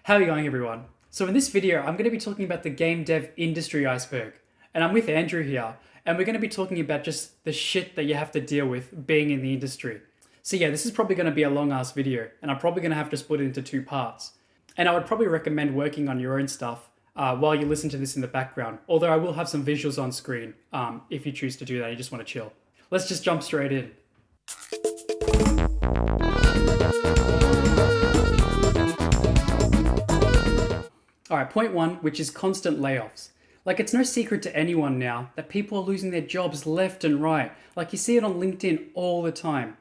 How are you going, everyone? So in this video, I'm going to be talking about the game dev industry iceberg. And I'm with Andrew here, and we're going to be talking about just the shit that you have to deal with being in the industry. So yeah, this is probably going to be a long ass video, and I'm probably going to have to split it into two parts. And I would probably recommend working on your own stuff while you listen to this in the background, although I will have some visuals on screen if you choose to do that, you just want to chill. Let's just jump straight in. All right, point one, which is constant layoffs. Like, it's no secret to anyone now that people are losing their jobs left and right. Like, you see it on LinkedIn all the time.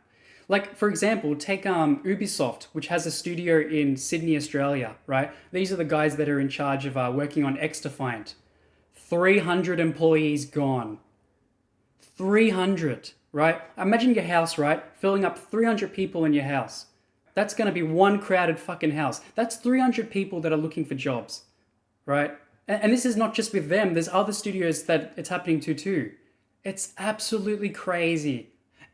Like, for example, take Ubisoft, which has a studio in Sydney, Australia, right? These are the guys that are in charge of working on XDefiant. 300 employees gone. 300, right? Imagine your house, right? Filling up 300 people in your house. That's going to be one crowded fucking house. That's 300 people that are looking for jobs, right? And this is not just with them. There's other studios that it's happening to too. It's absolutely crazy.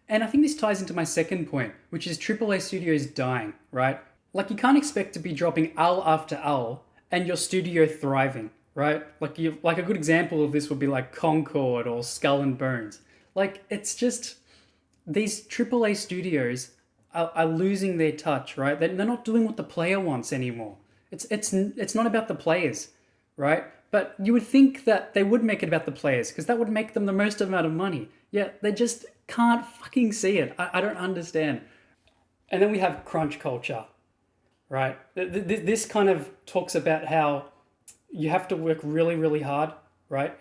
And I think this ties into my second point, which is AAA studios dying, right? Like, you can't expect to be dropping L after L and your studio thriving, right? Like a good example of this would be like Concord or Skull and Bones. Like, it's just, these AAA studios are losing their touch, right? They're not doing what the player wants anymore. It's not about the players, right? But you would think that they would make it about the players because that would make them the most amount of money. Yet they just can't fucking see it. I don't understand. And then we have crunch culture, right? This kind of talks about how you have to work really, really hard, right?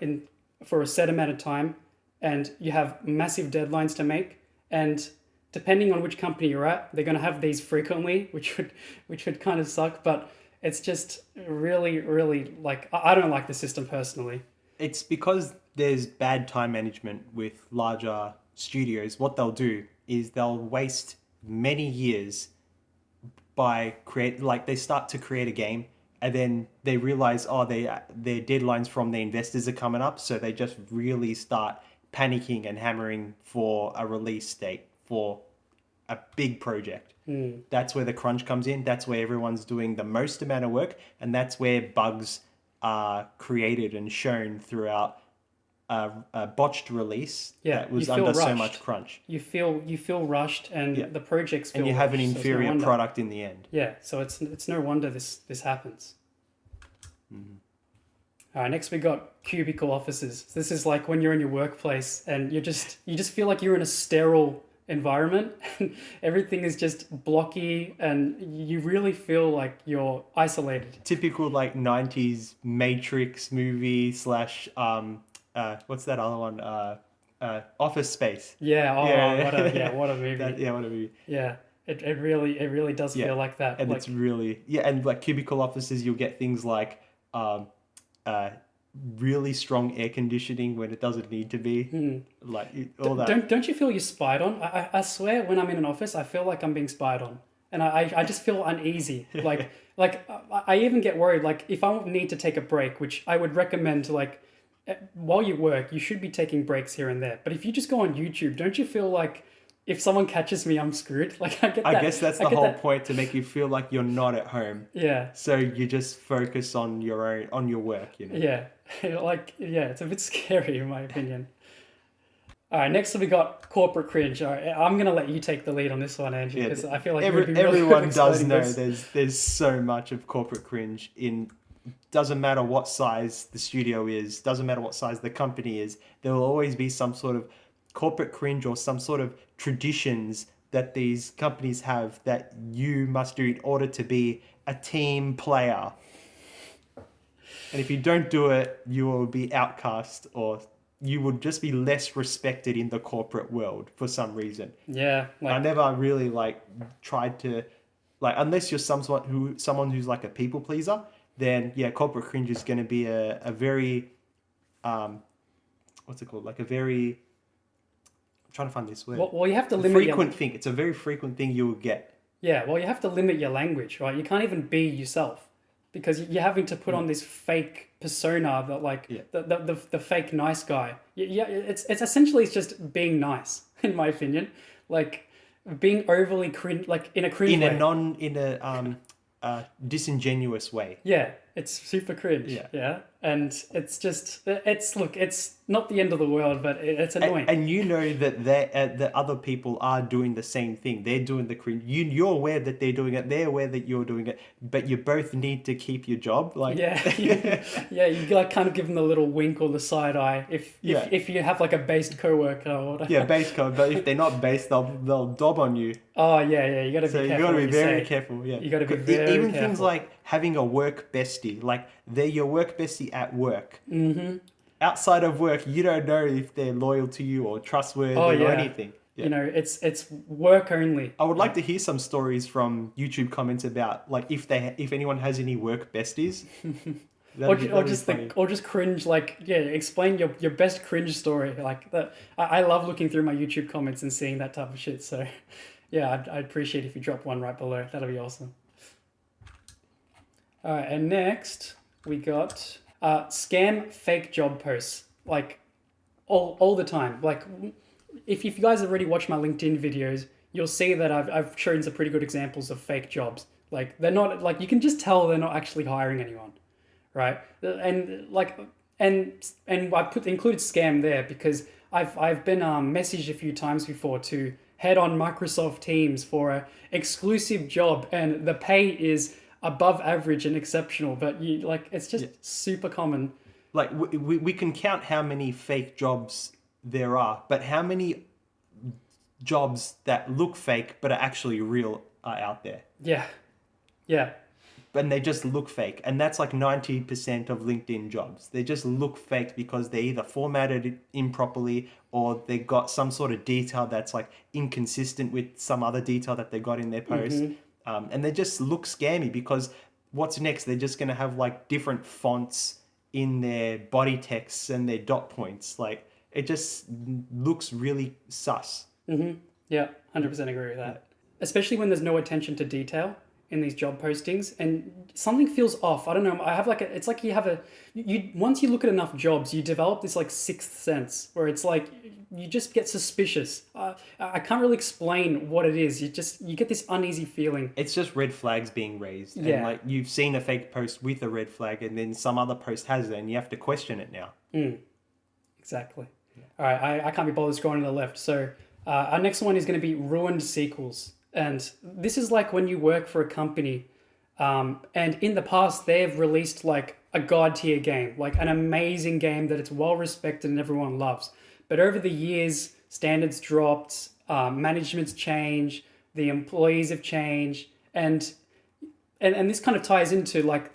For a set amount of time, and you have massive deadlines to make, and depending on which company you're at, they're going to have these frequently, which would kind of suck. But it's just really, really, like, I don't like the system personally. It's because there's bad time management with larger studios. What they'll do is they'll waste many years they start to create a game, and then they realize, their deadlines from the investors are coming up, so they just really start panicking and hammering for a release date for a big project. That's where the crunch comes in. That's where everyone's doing the most amount of work, and that's where bugs are created and shown throughout a botched release that was under so much crunch. You feel rushed, and the projects feel and you have an rushed, inferior product in the end. Yeah, so it's no wonder this happens. All right, next we got cubicle offices. This is like when you're in your workplace and you just feel like you're in a sterile environment and everything is just blocky and you really feel like you're isolated. Typical like 90s Matrix movie / what's that other one? Office Space. Yeah, what a movie. What a movie. Yeah. It really does feel like that. And it's really and like cubicle offices, you'll get things like really strong air conditioning when it doesn't need to be. Like all that. Don't you feel you're spied on? I swear when I'm in an office, I feel like I'm being spied on. And I just feel uneasy. Like I even get worried, like if I need to take a break, which I would recommend, like while you work, you should be taking breaks here and there. But if you just go on YouTube, don't you feel like if someone catches me, I'm screwed? Like I guess that's the whole point, to make you feel like you're not at home. Yeah. So you just focus on your work, you know. Yeah. It's a bit scary in my opinion. All right, next we got corporate cringe. All right, I'm gonna let you take the lead on this one, Andrew, because I feel like everyone does know there's so much of corporate cringe in. Doesn't matter what size the studio is, doesn't matter what size the company is, there will always be some sort of corporate cringe or some sort of traditions that these companies have that you must do in order to be a team player. And if you don't do it, you will be outcast, or you would just be less respected in the corporate world for some reason. Yeah. I never really tried to, unless you're someone who's like a people pleaser, then corporate cringe is going to be a very, what's it called? Like a very, I'm trying to find this word. Well, you have to limit frequent thing. It's a very frequent thing you will get. Yeah, well, you have to limit your language, right? You can't even be yourself because you're having to put on this fake persona that the fake nice guy. Yeah, it's essentially just being nice, in my opinion. Like being overly cringe, like in a cringe way. disingenuous way. Yeah, it's super cringe. Yeah. Yeah. And it's just, look, it's not the end of the world, but it's annoying. And you know that that other people are doing the same thing. They're doing the cringe. You're aware that they're doing it. They're aware that you're doing it. But you both need to keep your job. Like Yeah, yeah, you like kind of give them the little wink or the side eye if you have like a based coworker or whatever. Yeah, base code. But if they're not based, they'll dob on you. Oh yeah, you got to be So careful. you got to be what very say. careful. Yeah, You got to be very even careful. things like having a work bestie, like they're your work bestie at work. Mm-hmm. Outside of work, you don't know if they're loyal to you or trustworthy or anything. Yeah. You know, it's work only. I would like to hear some stories from YouTube comments about like if anyone has any work besties. Or just cringe, like, yeah, explain your best cringe story like that. I love looking through my YouTube comments and seeing that type of shit, so yeah, I'd appreciate if you drop one right below. That'll be awesome. All right, and next we got scam fake job posts, like all the time. Like if you guys already watched my LinkedIn videos, you'll see that I've shown some pretty good examples of fake jobs. Like they're not, like, you can just tell they're not actually hiring anyone, right? And like and I included scam there because I've been messaged a few times before to head on Microsoft Teams for a exclusive job, and the pay is above average and exceptional, but you like it's just super common. Like we can count how many fake jobs there are, but how many jobs that look fake but are actually real are out there? Yeah. And they just look fake. And that's like 90% of LinkedIn jobs. They just look fake because they either formatted improperly or they got some sort of detail that's like inconsistent with some other detail that they got in their post. And they just look scammy because what's next? They're just going to have like different fonts in their body texts and their dot points. Like it just looks really sus. Yeah, 100% agree with that. Especially when there's no attention to detail in these job postings and something feels off. I don't know. I have like it's like you have you once you look at enough jobs, you develop this like sixth sense where it's like you just get suspicious. I can't really explain what it is. You get this uneasy feeling. It's just red flags being raised. Yeah. And like you've seen a fake post with a red flag and then some other post has it and you have to question it now. Exactly. All right, I can't be bothered scrolling to the left. So our next one is going to be ruined sequels. And this is like when you work for a company and in the past they've released like a god tier game, like an amazing game that it's well respected and everyone loves. But over the years, standards dropped, management's changed, the employees have changed, and this kind of ties into like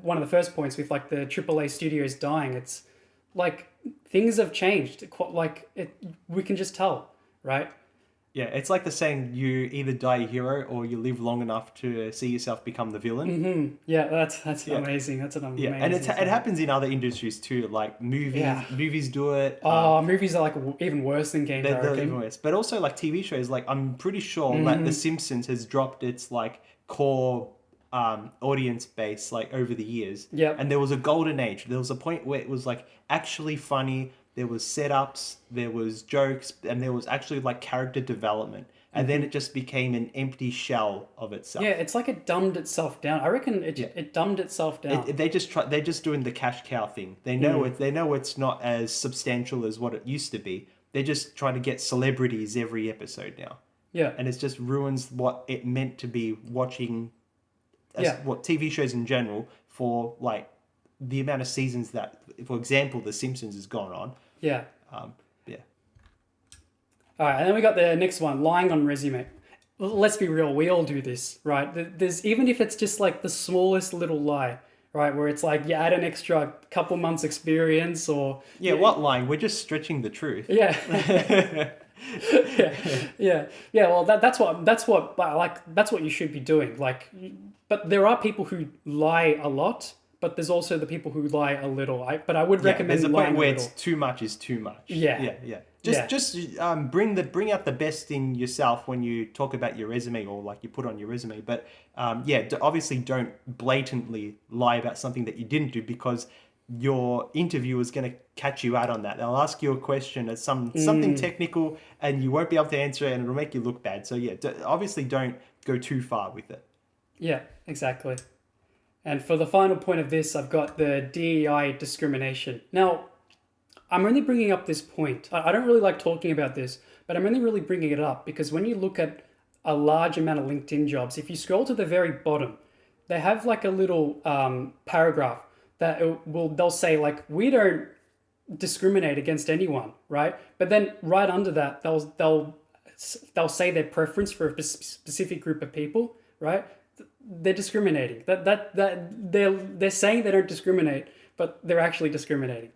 one of the first points with like the AAA studios dying. It's like things have changed. We can just tell, right? Yeah, it's like the saying, you either die a hero or you live long enough to see yourself become the villain. Yeah, that's amazing. That's an amazing. Yeah, and it happens in other industries too, like movies. Yeah. Movies do it. Movies are like even worse than games. They're even worse. But also like TV shows, like I'm pretty sure that The Simpsons has dropped its like core audience base like over the years. Yeah. And there was a golden age. There was a point where it was like actually funny. There was setups, there was jokes, and there was actually like character development. And then it just became an empty shell of itself. Yeah, it's like it dumbed itself down. I reckon it dumbed itself down. They're just doing the cash cow thing. They know it's not as substantial as what it used to be. They're just trying to get celebrities every episode now. Yeah. And it just ruins what it meant to be watching what TV shows in general for like the amount of seasons that, for example, The Simpsons has gone on. Yeah. Yeah. All right, and then we got the next one, lying on resume. Let's be real, we all do this, right? There's even if it's just like the smallest little lie, right, where it's like you add an extra couple months experience or What lying? We're just stretching the truth. Yeah. yeah. Well, that's what you should be doing. Like, but there are people who lie a lot. But there's also the people who lie a little. But I would recommend there's a lying point where a little. it's too much is too much. Yeah. Just bring out the best in yourself when you talk about your resume or like you put on your resume. But obviously don't blatantly lie about something that you didn't do because your interviewer is going to catch you out on that. They'll ask you a question at something technical and you won't be able to answer it and it'll make you look bad. So obviously don't go too far with it. Yeah, exactly. And for the final point of this, I've got the DEI discrimination. Now, I'm only bringing up this point. I don't really like talking about this, but I'm only really bringing it up because when you look at a large amount of LinkedIn jobs, if you scroll to the very bottom, they have like a little paragraph that they'll say like, we don't discriminate against anyone, right? But then right under that, they'll say their preference for a specific group of people, right? They're discriminating. They're saying they don't discriminate, but they're actually discriminating.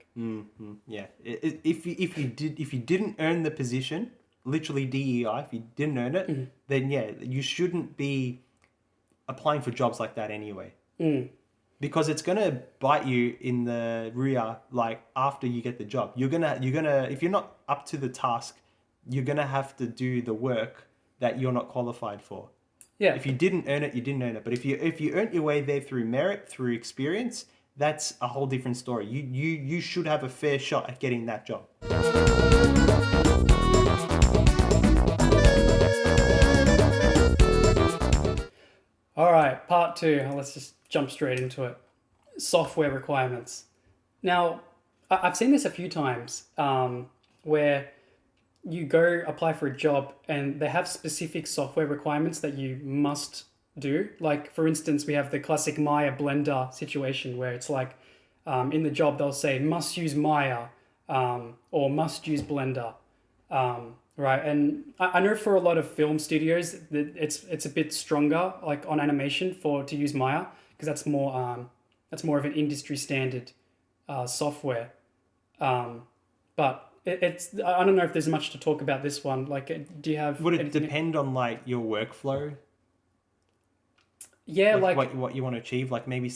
Yeah. If you didn't earn the position, literally DEI, if you didn't earn it, then yeah, you shouldn't be applying for jobs like that anyway. Because it's gonna bite you in the rear, like after you get the job. You're gonna if you're not up to the task, you're gonna have to do the work that you're not qualified for. Yeah. If you didn't earn it, you didn't earn it. But if you earned your way there through merit, through experience, that's a whole different story. You should have a fair shot at getting that job. All right, part two. Let's just jump straight into it. Software requirements. Now, I've seen this a few times where you go apply for a job and they have specific software requirements that you must do. Like, for instance, we have the classic Maya Blender situation where it's like in the job they'll say must use Maya or must use Blender. Right, and I know for a lot of film studios that it's a bit stronger, like on animation, to use Maya because that's more of an industry standard software. But it's I don't know if there's much to talk about this one. Like, do you have? Would it depend on like your workflow? Yeah, like what you want to achieve. Like maybe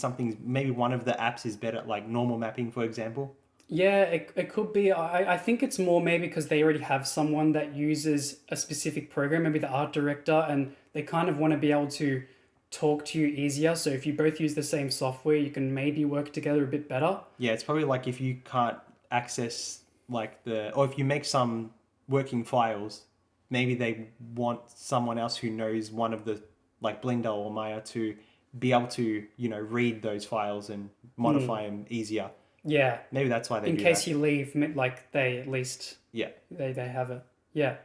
one of the apps is better, like normal mapping, for example. Yeah, it could be. I think it's more maybe because they already have someone that uses a specific program, maybe the art director, and they kind of want to be able to talk to you easier. So if you both use the same software, you can maybe work together a bit better. Yeah, it's probably like if you can't access or if you make some working files, maybe they want someone else who knows one of the like Blender or Maya to be able to, read those files and modify them easier. Yeah. Maybe that's why they in do case that. you leave, like they at least Yeah. they have it. Yeah.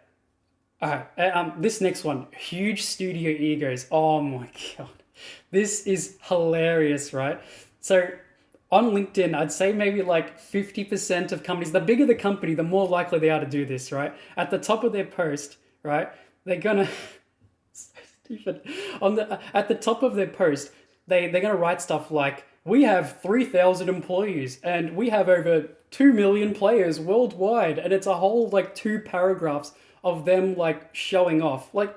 All right. This next one, huge studio egos. Oh my god, this is hilarious, right? So on LinkedIn, I'd say maybe like 50% of companies. The bigger the company, the more likely they are to do this, right? At the top of their post, right? They're gonna so stupid. At the top of their post, they're gonna write stuff like, we have 3,000 employees and we have over 2 million players worldwide. And it's a whole like 2 paragraphs of them like showing off. Like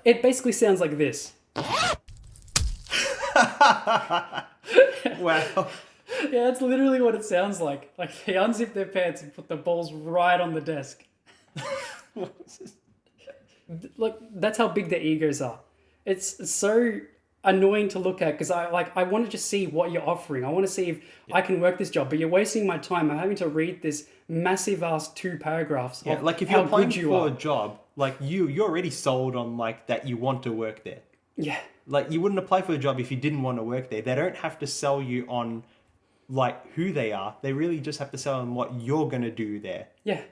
it basically sounds like this. Wow. Yeah, that's literally what it sounds like. Like they unzip their pants and put the balls right on the desk. Like that's how big their egos are. It's so annoying to look at because I want to just see what you're offering. I want to see if I can work this job, but you're wasting my time. I'm having to read this massive ass 2 paragraphs. Yeah, like if you're applying for a job, like you're already sold on like that you want to work there. Yeah. Like you wouldn't apply for a job if you didn't want to work there. They don't have to sell you on like who they are. They really just have to sell on what you're gonna do there. Yeah.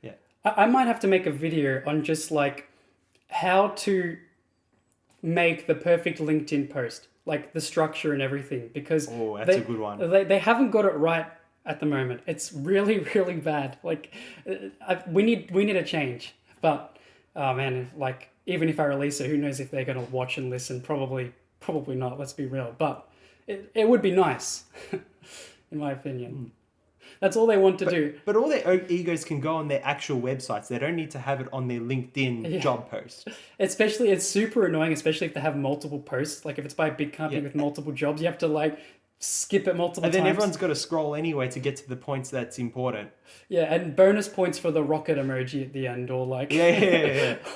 Yeah. I might have to make a video on just like how to make the perfect LinkedIn post, like the structure and everything, because that's a good one. They haven't got it right at the moment. It's really, really bad. Like we need a change. But oh man, like even if I release it, who knows if they're gonna watch and listen? Probably not. Let's be real. But it would be nice, in my opinion. That's all they want to do. But all their egos can go on their actual websites. They don't need to have it on their LinkedIn job post. Especially, it's super annoying, especially if they have multiple posts. Like if it's by a big company with multiple jobs, you have to like skip it multiple times. And then everyone's got to scroll anyway to get to the points that's important. Yeah, and bonus points for the rocket emoji at the end, or like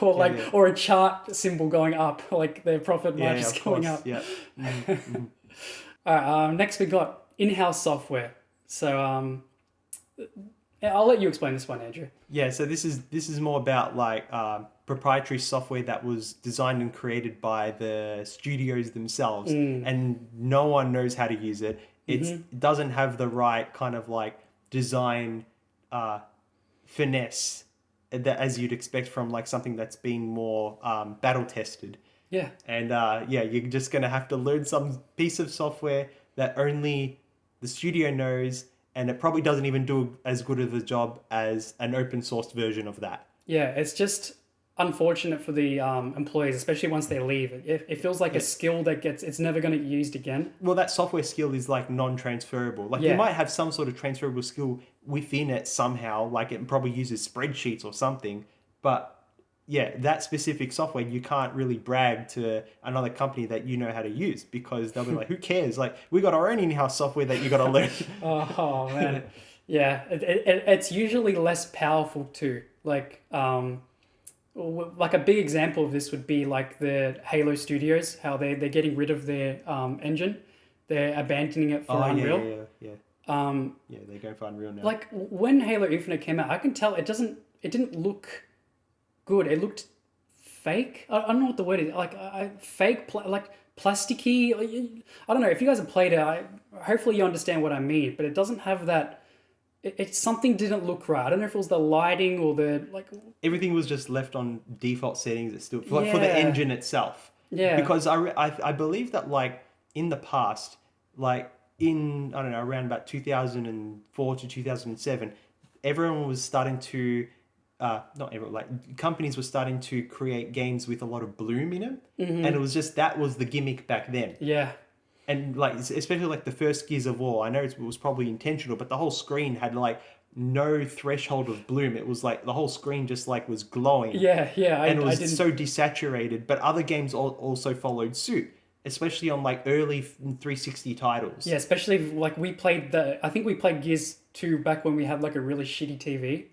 or like or a chart symbol going up, like their profit margin is going up. Yeah. Mm-hmm. All right. Next we got in-house software. So I'll let you explain this one, Andrew. Yeah. So this is more about like proprietary software that was designed and created by the studios themselves, and no one knows how to use it. It doesn't have the right kind of like design finesse that as you'd expect from like something that's been more battle tested. Yeah. And you're just gonna have to learn some piece of software that only the studio knows, and it probably doesn't even do as good of a job as an open source version of that. Yeah, it's just unfortunate for the employees, especially once they leave. It feels like a skill that it's never going to get used again. Well, that software skill is like non-transferable. Like you might have some sort of transferable skill within it somehow, like it probably uses spreadsheets or something. But yeah, that specific software, you can't really brag to another company that you know how to use, because they'll be like, who cares? Like, we got our own in-house software that you got to learn. Oh man. Yeah, it's usually less powerful too. Like a big example of this would be like the Halo Studios, how they're getting rid of their engine. They're abandoning it for Unreal. Yeah, they're going for Unreal now. Like when Halo Infinite came out, I can tell it didn't look good. It looked fake. I don't know what the word is. Like fake, like plasticky. I don't know. If you guys have played it, hopefully you understand what I mean. But it doesn't have that. Something didn't look right. I don't know if it was the lighting or the like. Everything was just left on default settings. It's still for the engine itself. Yeah. Because I believe that like in the past, like in I don't know around about 2004 to 2007, everyone was starting to. Not everyone, like companies were starting to create games with a lot of bloom in them, and it was just that was the gimmick back then. Yeah. And like especially like the first Gears of War, I know it was probably intentional, but the whole screen had like no threshold of bloom. It was like the whole screen just like was glowing. Yeah. And it was so desaturated. But other games also followed suit, especially on like early 360 titles. Yeah, especially like I think we played Gears 2 back when we had like a really shitty TV.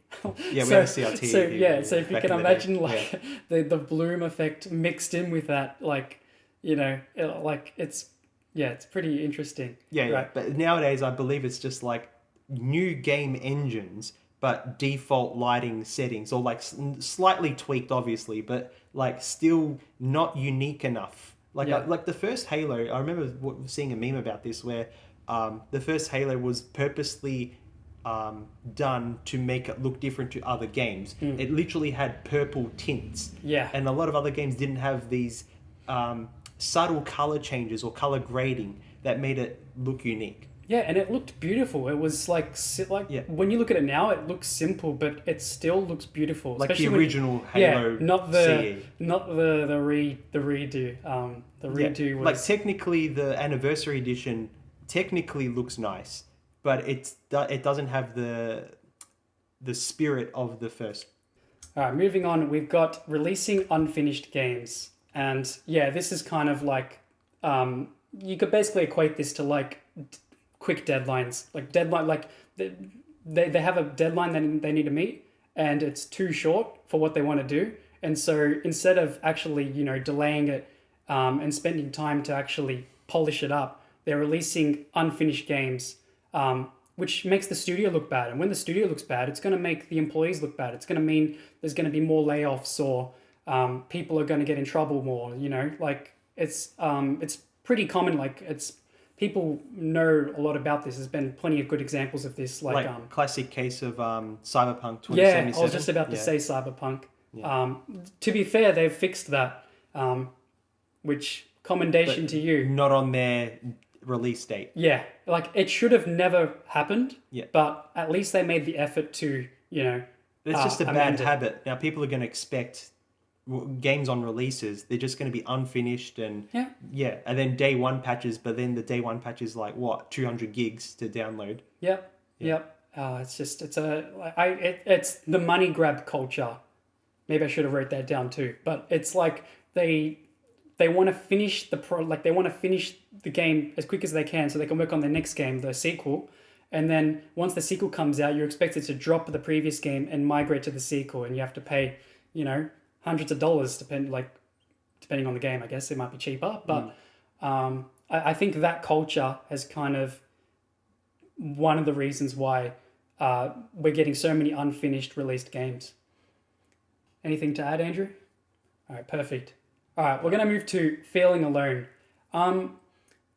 Yeah, we had a CRT. So if you can imagine like the bloom effect mixed in with that, like, you know, it's pretty interesting. Yeah, right? But nowadays, I believe it's just like new game engines, but default lighting settings, or like slightly tweaked, obviously, but like still not unique enough. Like the first Halo, I remember seeing a meme about this where the first Halo was purposely done to make it look different to other games. It literally had purple tints. Yeah. And a lot of other games didn't have these subtle color changes or color grading that made it look unique. Yeah, and it looked beautiful. It was like when you look at it now, it looks simple, but it still looks beautiful. Like the original Halo. Not the redo. The redo was like technically the anniversary edition technically looks nice, but it doesn't have the spirit of the first. All right, moving on. We've got releasing unfinished games, and yeah, this is kind of like you could basically equate this to like quick deadlines, like they have a deadline that they need to meet, and it's too short for what they want to do, and so instead of actually delaying it and spending time to actually polish it up, they're releasing unfinished games, which makes the studio look bad. And when the studio looks bad, it's going to make the employees look bad. It's going to mean there's going to be more layoffs, or people are going to get in trouble more. Like it's pretty common. Like people know a lot about this. There's been plenty of good examples of this. Like classic case of Cyberpunk 2077. Yeah, I was just about to say Cyberpunk. Yeah. To be fair, they've fixed that, which commendation to you. Not on their release date. Yeah, like it should have never happened. Yeah. But at least they made the effort to, It's just a bad habit. Now people are going to expect games on releases. They're just going to be unfinished and and then day one patches. But then the day one patches like 200 gigs to download. Yep. It's the money grab culture. Maybe I should have wrote that down too. But it's like they want to finish they want to finish the game as quick as they can so they can work on the next game, the sequel. And then once the sequel comes out, you're expected to drop the previous game and migrate to the sequel, and you have to pay, hundreds of dollars depending on the game. I guess it might be cheaper, but I think that culture has kind of one of the reasons why we're getting so many unfinished released games. Anything to add, Andrew? All right, perfect. All right, we're going to move to feeling alone. Um,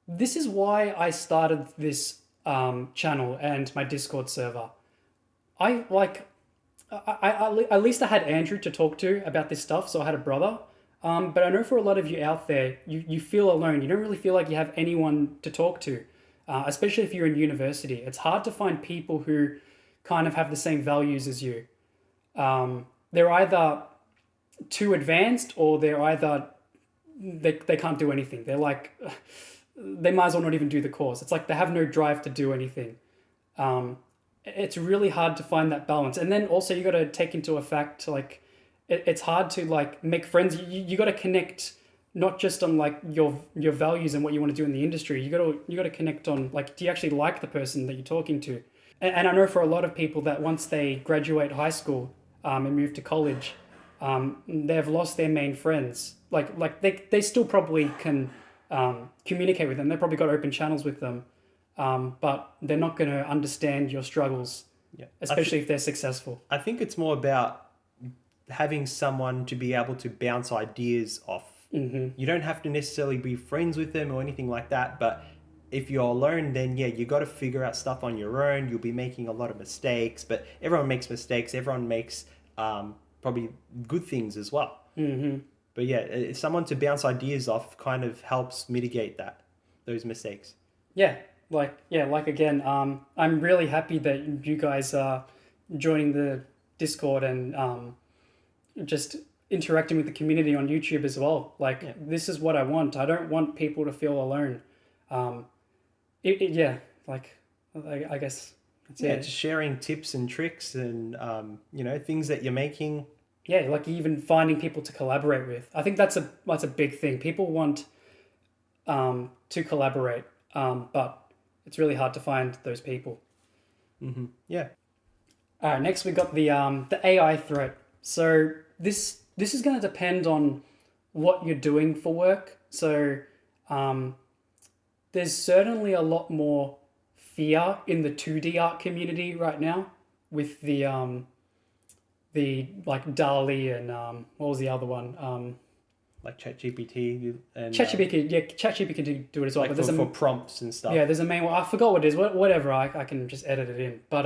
this is why I started this channel and my Discord server. I like, at least I had Andrew to talk to about this stuff, so I had a brother. But I know for a lot of you out there, you feel alone. You don't really feel like you have anyone to talk to, especially if you're in university. It's hard to find people who kind of have the same values as you. They're either too advanced or they're either they can't do anything. They're like they might as well not even do the course. It's like they have no drive to do anything. It's really hard to find that balance. And then also you got to take into effect like it's hard to like make friends. You got to connect not just on like your values and what you want to do in the industry. You got to connect on like do you actually like the person that you're talking to? And I know for a lot of people that once they graduate high school and move to college, they've lost their main friends. Like they still probably can communicate with them. They've probably got open channels with them, but they're not going to understand your struggles, Yeah. especially if they're successful. I think it's more about having someone to be able to bounce ideas off. Mm-hmm. You don't have to necessarily be friends with them or anything like that, but if you're alone, then yeah, you got to figure out stuff on your own. You'll be making a lot of mistakes, but everyone makes mistakes. Everyone makes probably good things as well. Mm-hmm. But yeah, someone to bounce ideas off kind of helps mitigate those mistakes. Yeah, like again, I'm really happy that you guys are joining the Discord and just interacting with the community on YouTube as well. Like Yeah. this is what I want. I don't want people to feel alone. Yeah, like I guess that's Yeah, it. just sharing tips and tricks and things that you're making. Yeah, like even finding people to collaborate with. I think that's a big thing. People want to collaborate, but it's really hard to find those people. Mm-hmm. Yeah. All right, next we got the AI threat. So this is going to depend on what you're doing for work. So there's certainly a lot more fear in the 2D art community right now with the like DALL-E and what was the other one? Like ChatGPT and ChatGPT can do it as well. like But there's for prompts and stuff. yeah, there's a main one. I forgot what it is. Whatever, I can just edit it in. But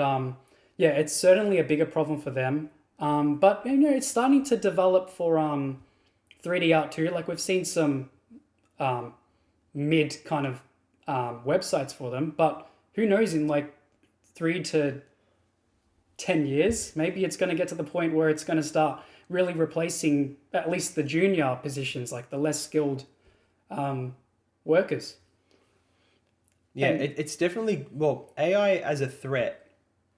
yeah, it's certainly a bigger problem for them. But it's starting to develop for 3D art too. Like we've seen some mid kind of websites for them, but who knows in like 3 to 10 years, maybe it's going to get to the point where it's going to start really replacing at least the junior positions, like the less skilled workers. Yeah, And- it's definitely, well, AI as a threat,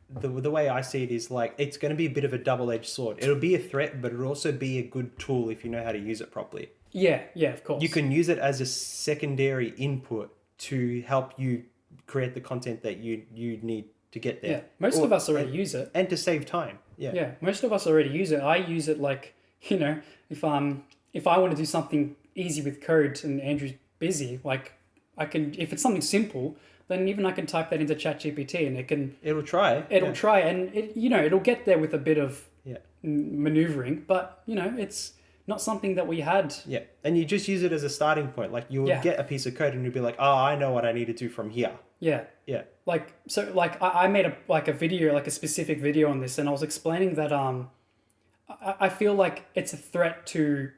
the way I see it is like it's going to be a bit of a double-edged sword. It'll be a threat, but it'll also be a good tool if you know how to use it properly. Yeah, of course. You can use it as a secondary input to help you create the content that you need to get there. Yeah, most of us already use it. And to save time. Yeah. Yeah, most of us already use it. I use it like, if I want to do something easy with code and Andrew's busy, like I can, if it's something simple, then even I can type that into ChatGPT and It'll try. it'll try and it'll get there with a bit of Yeah. maneuvering, but it's not something that we had. Yeah. And you just use it as a starting point. Like you'll Yeah. get a piece of code and you'll be like, oh, I know what I need to do from here. Yeah. Yeah. Like, so like I made a video, like a specific video on this, and I was explaining that I feel like it's a threat to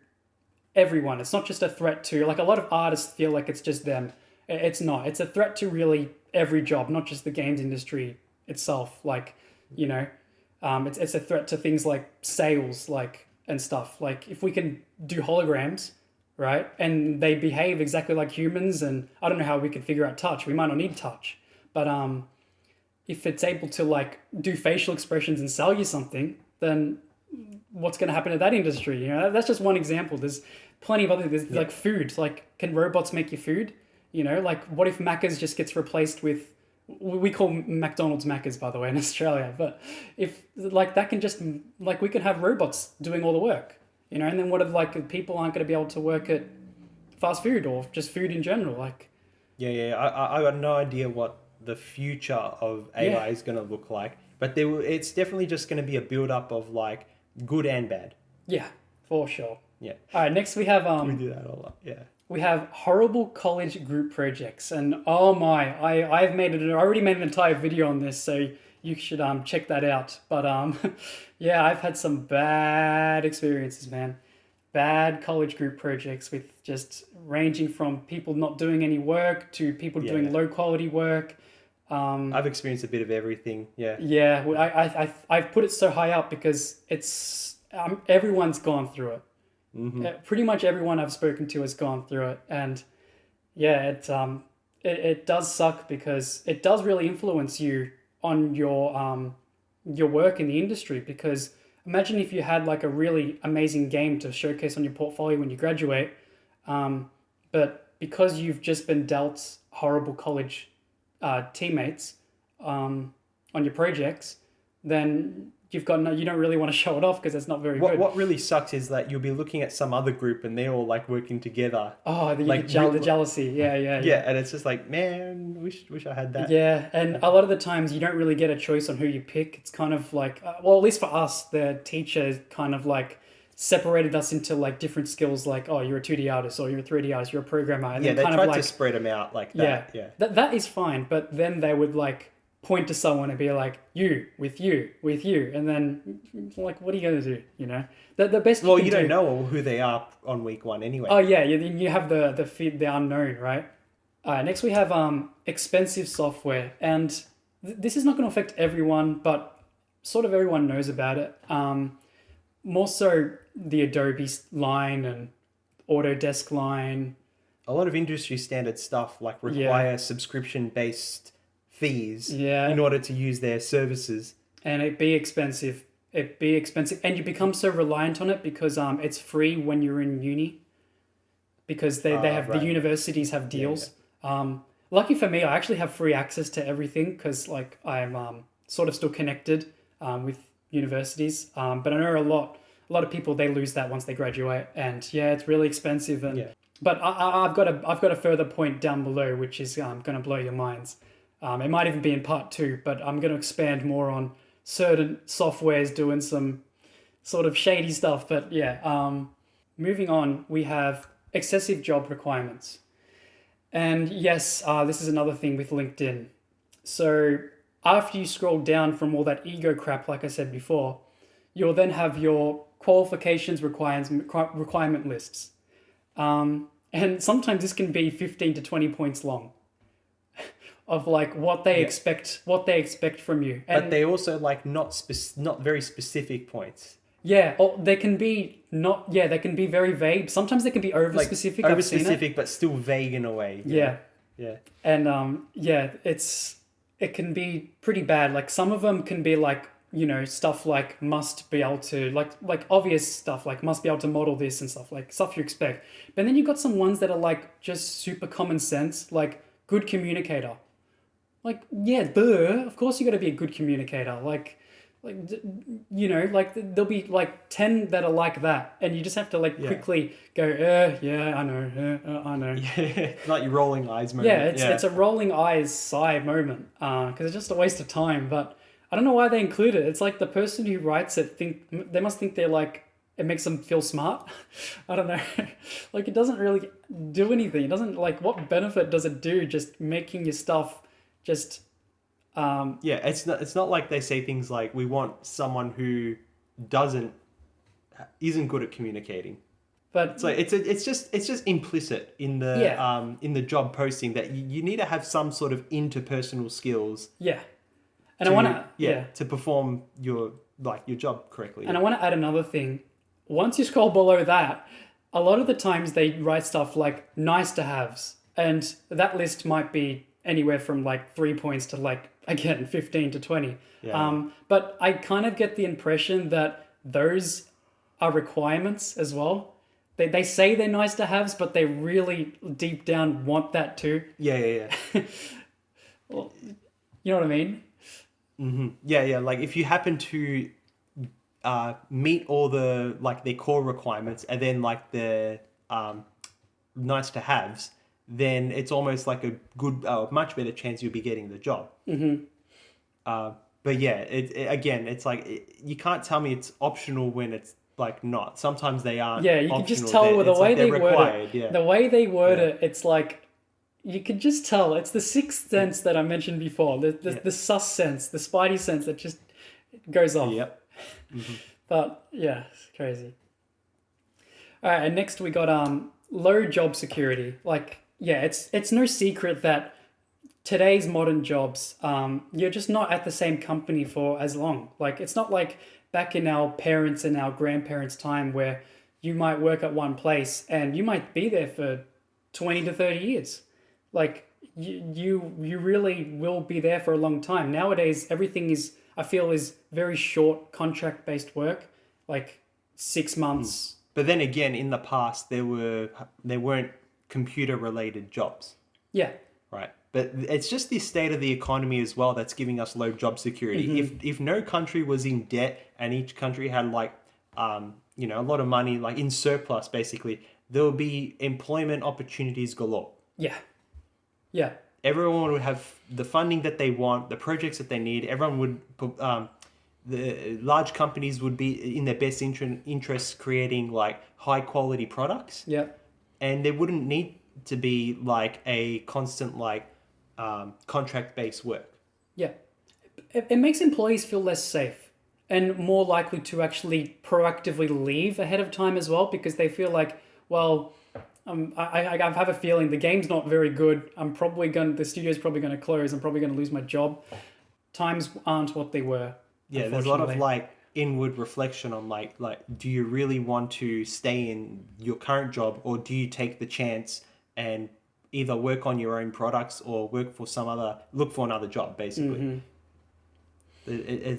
everyone. It's not just a threat to, like, a lot of artists feel like it's just them. It's not. It's a threat to really every job, not just the games industry itself. Like, it's a threat to things like sales, like, and stuff. Like, if we can do holograms, right, and they behave exactly like humans, and I don't know how we could figure out touch. We might not need touch, but if it's able to like do facial expressions and sell you something, then what's going to happen to that industry? That's just one example. There's plenty of other. There's like food. Like, can robots make you food? Like, what if Macca's just gets replaced with? We call McDonald's Macca's, by the way, in Australia. But if like that can just like we could have robots doing all the work, and then what if like people aren't going to be able to work at fast food or just food in general? Like, Yeah. I got no idea what the future of AI is going to look like, but it's definitely just going to be a build up of like good and bad. yeah, for sure. Yeah. All right, next we have We do that a lot. Yeah. we have horrible college group projects, and oh my, I already made an entire video on this, so you should check that out. But yeah, I've had some bad experiences, man. Bad college group projects with just ranging from people not doing any work to people doing low quality work. I've experienced a bit of everything. Yeah. Yeah, I've put it so high up because it's everyone's gone through it. Pretty much everyone I've spoken to has gone through it, and yeah, it does suck because it does really influence you on your work in the industry. Because imagine if you had like a really amazing game to showcase on your portfolio when you graduate, but because you've just been dealt horrible college teammates on your projects, then you don't really want to show it off because it's not very good. What really sucks is that you'll be looking at some other group and they're all like working together. Oh, the jealousy. Yeah. Yeah, and it's just like, man, wish I had that. Yeah, and a lot of the times you don't really get a choice on who you pick. It's kind of like, well, at least for us, the teacher kind of like separated us into like different skills, like, oh, you're a 2D artist or you're a 3D artist, you're a programmer. And they tried to spread them out like that. Yeah. That is fine, but then they would like point to someone and be like, you, with you, and then like, what are you going to do, you know? The best you don't know who they are on week one anyway. Oh yeah, you have the unknown, right? Next we have expensive software, and this is not going to affect everyone, but sort of everyone knows about it. More so the Adobe line and Autodesk line. A lot of industry standard stuff like require subscription-based fees in order to use their services. And it'd be expensive. And you become so reliant on it because it's free when you're in uni. Because they have the universities have deals. Lucky for me, I actually have free access to everything because like I'm sort of still connected with universities. But I know a lot of people, they lose that once they graduate, and yeah, it's really expensive. And but I've got a further point down below which is going to blow your minds. It might even be in part 2, but I'm going to expand more on certain softwares doing some sort of shady stuff. But yeah, moving on, we have excessive job requirements. And yes, this is another thing with LinkedIn. So after you scroll down from all that ego crap, like I said before, you'll then have your qualifications requirement lists. And sometimes this can be 15 to 20 points long. Of like what they expect from you, but they also like not very specific points. Yeah, or they can be they can be very vague. Sometimes they can be over specific. Over specific, but still vague in a way. Yeah. And it can be pretty bad. Like some of them can be like, you know, stuff like must be able to like obvious stuff like must be able to model this and stuff you expect. But then you've got some ones that are like just super common sense, like good communicator. Like, yeah, of course you got to be a good communicator. Like, you know, like there'll be like 10 that are like that, and you just have to like quickly go, I know. Yeah, like your rolling eyes moment. Yeah, it's a rolling eyes sigh moment, because it's just a waste of time. But I don't know why they include it. It's like the person who writes it they must think they're like, it makes them feel smart. I don't know. Like it doesn't really do anything. It doesn't like, what benefit does it do just making your stuff just it's not like they say things like, we want someone who isn't good at communicating. But it's like it's just implicit in the job posting that you need to have some sort of interpersonal skills. Yeah. And I want to perform your job correctly. And I want to add another thing. Once you scroll below that, a lot of the times they write stuff like nice to haves, and that list might be anywhere from like 3 points to like, again, 15 to 20. But I kind of get the impression that those are requirements as well. They say they're nice to haves, but they really deep down want that too. Yeah. Well, you know what I mean? Mm-hmm. Yeah. Like if you happen to meet all the like their core requirements and then like the nice to haves, then it's almost like a good, much better chance you'll be getting the job. Mm-hmm. But yeah, again, it's like you can't tell me it's optional when it's like not. Sometimes they aren't. Yeah, you can just optional. tell with the It's way like they're they word required. it. Yeah. The way they word Yeah. it, it's like you can just tell. It's the sixth sense that I mentioned before. The sus sense, the spidey sense that just goes off. Yep. But yeah, it's crazy. All right, and next we got low job security. Like, yeah, it's no secret that today's modern jobs, you're just not at the same company for as long. Like, it's not like back in our parents' and our grandparents' time where you might work at one place and you might be there for 20 to 30 years. Like, you really will be there for a long time. Nowadays, everything is, I feel, is very short contract based work, like 6 months. But then again, in the past, there weren't computer related jobs. Yeah. Right. But it's just the state of the economy as well that's giving us low job security. If no country was in debt and each country had like a lot of money, like in surplus basically, there would be employment opportunities galore. Yeah. Yeah. Everyone would have the funding that they want, the projects that they need. Everyone would the large companies would be in their best interest creating like high quality products. Yeah. And there wouldn't need to be like a constant like contract based work. Yeah. It makes employees feel less safe and more likely to actually proactively leave ahead of time as well, because they feel like, well, I have a feeling the game's not very good. The studio's probably going to close. I'm probably going to lose my job. Times aren't what they were. Yeah, there's a lot of like inward reflection on like do you really want to stay in your current job, or do you take the chance and either work on your own products or look for another job basically.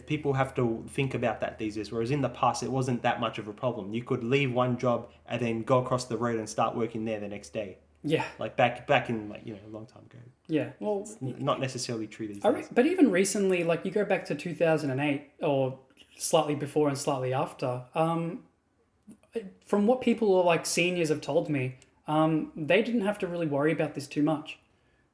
People have to think about that these days, whereas in the past it wasn't that much of a problem. You could leave one job and then go across the road and start working there the next day. Yeah. Like back in a long time ago. Yeah. Well, it's not necessarily true these days. But even recently, like you go back to 2008 or slightly before and slightly after, from what people or like seniors have told me, they didn't have to really worry about this too much.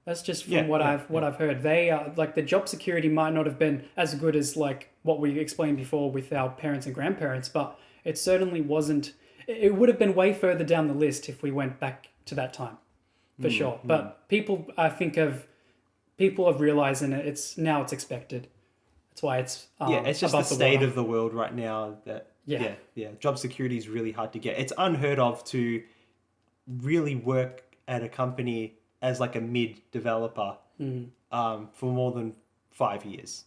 That's just from what I've heard. They like the job security might not have been as good as like what we explained before with our parents and grandparents, but it certainly wasn't. It would have been way further down the list if we went back to that time, for sure. But people have realized, and it's expected. That's why it's it's just the state of the world right now that job security is really hard to get. It's unheard of to really work at a company as like a mid developer for more than 5 years.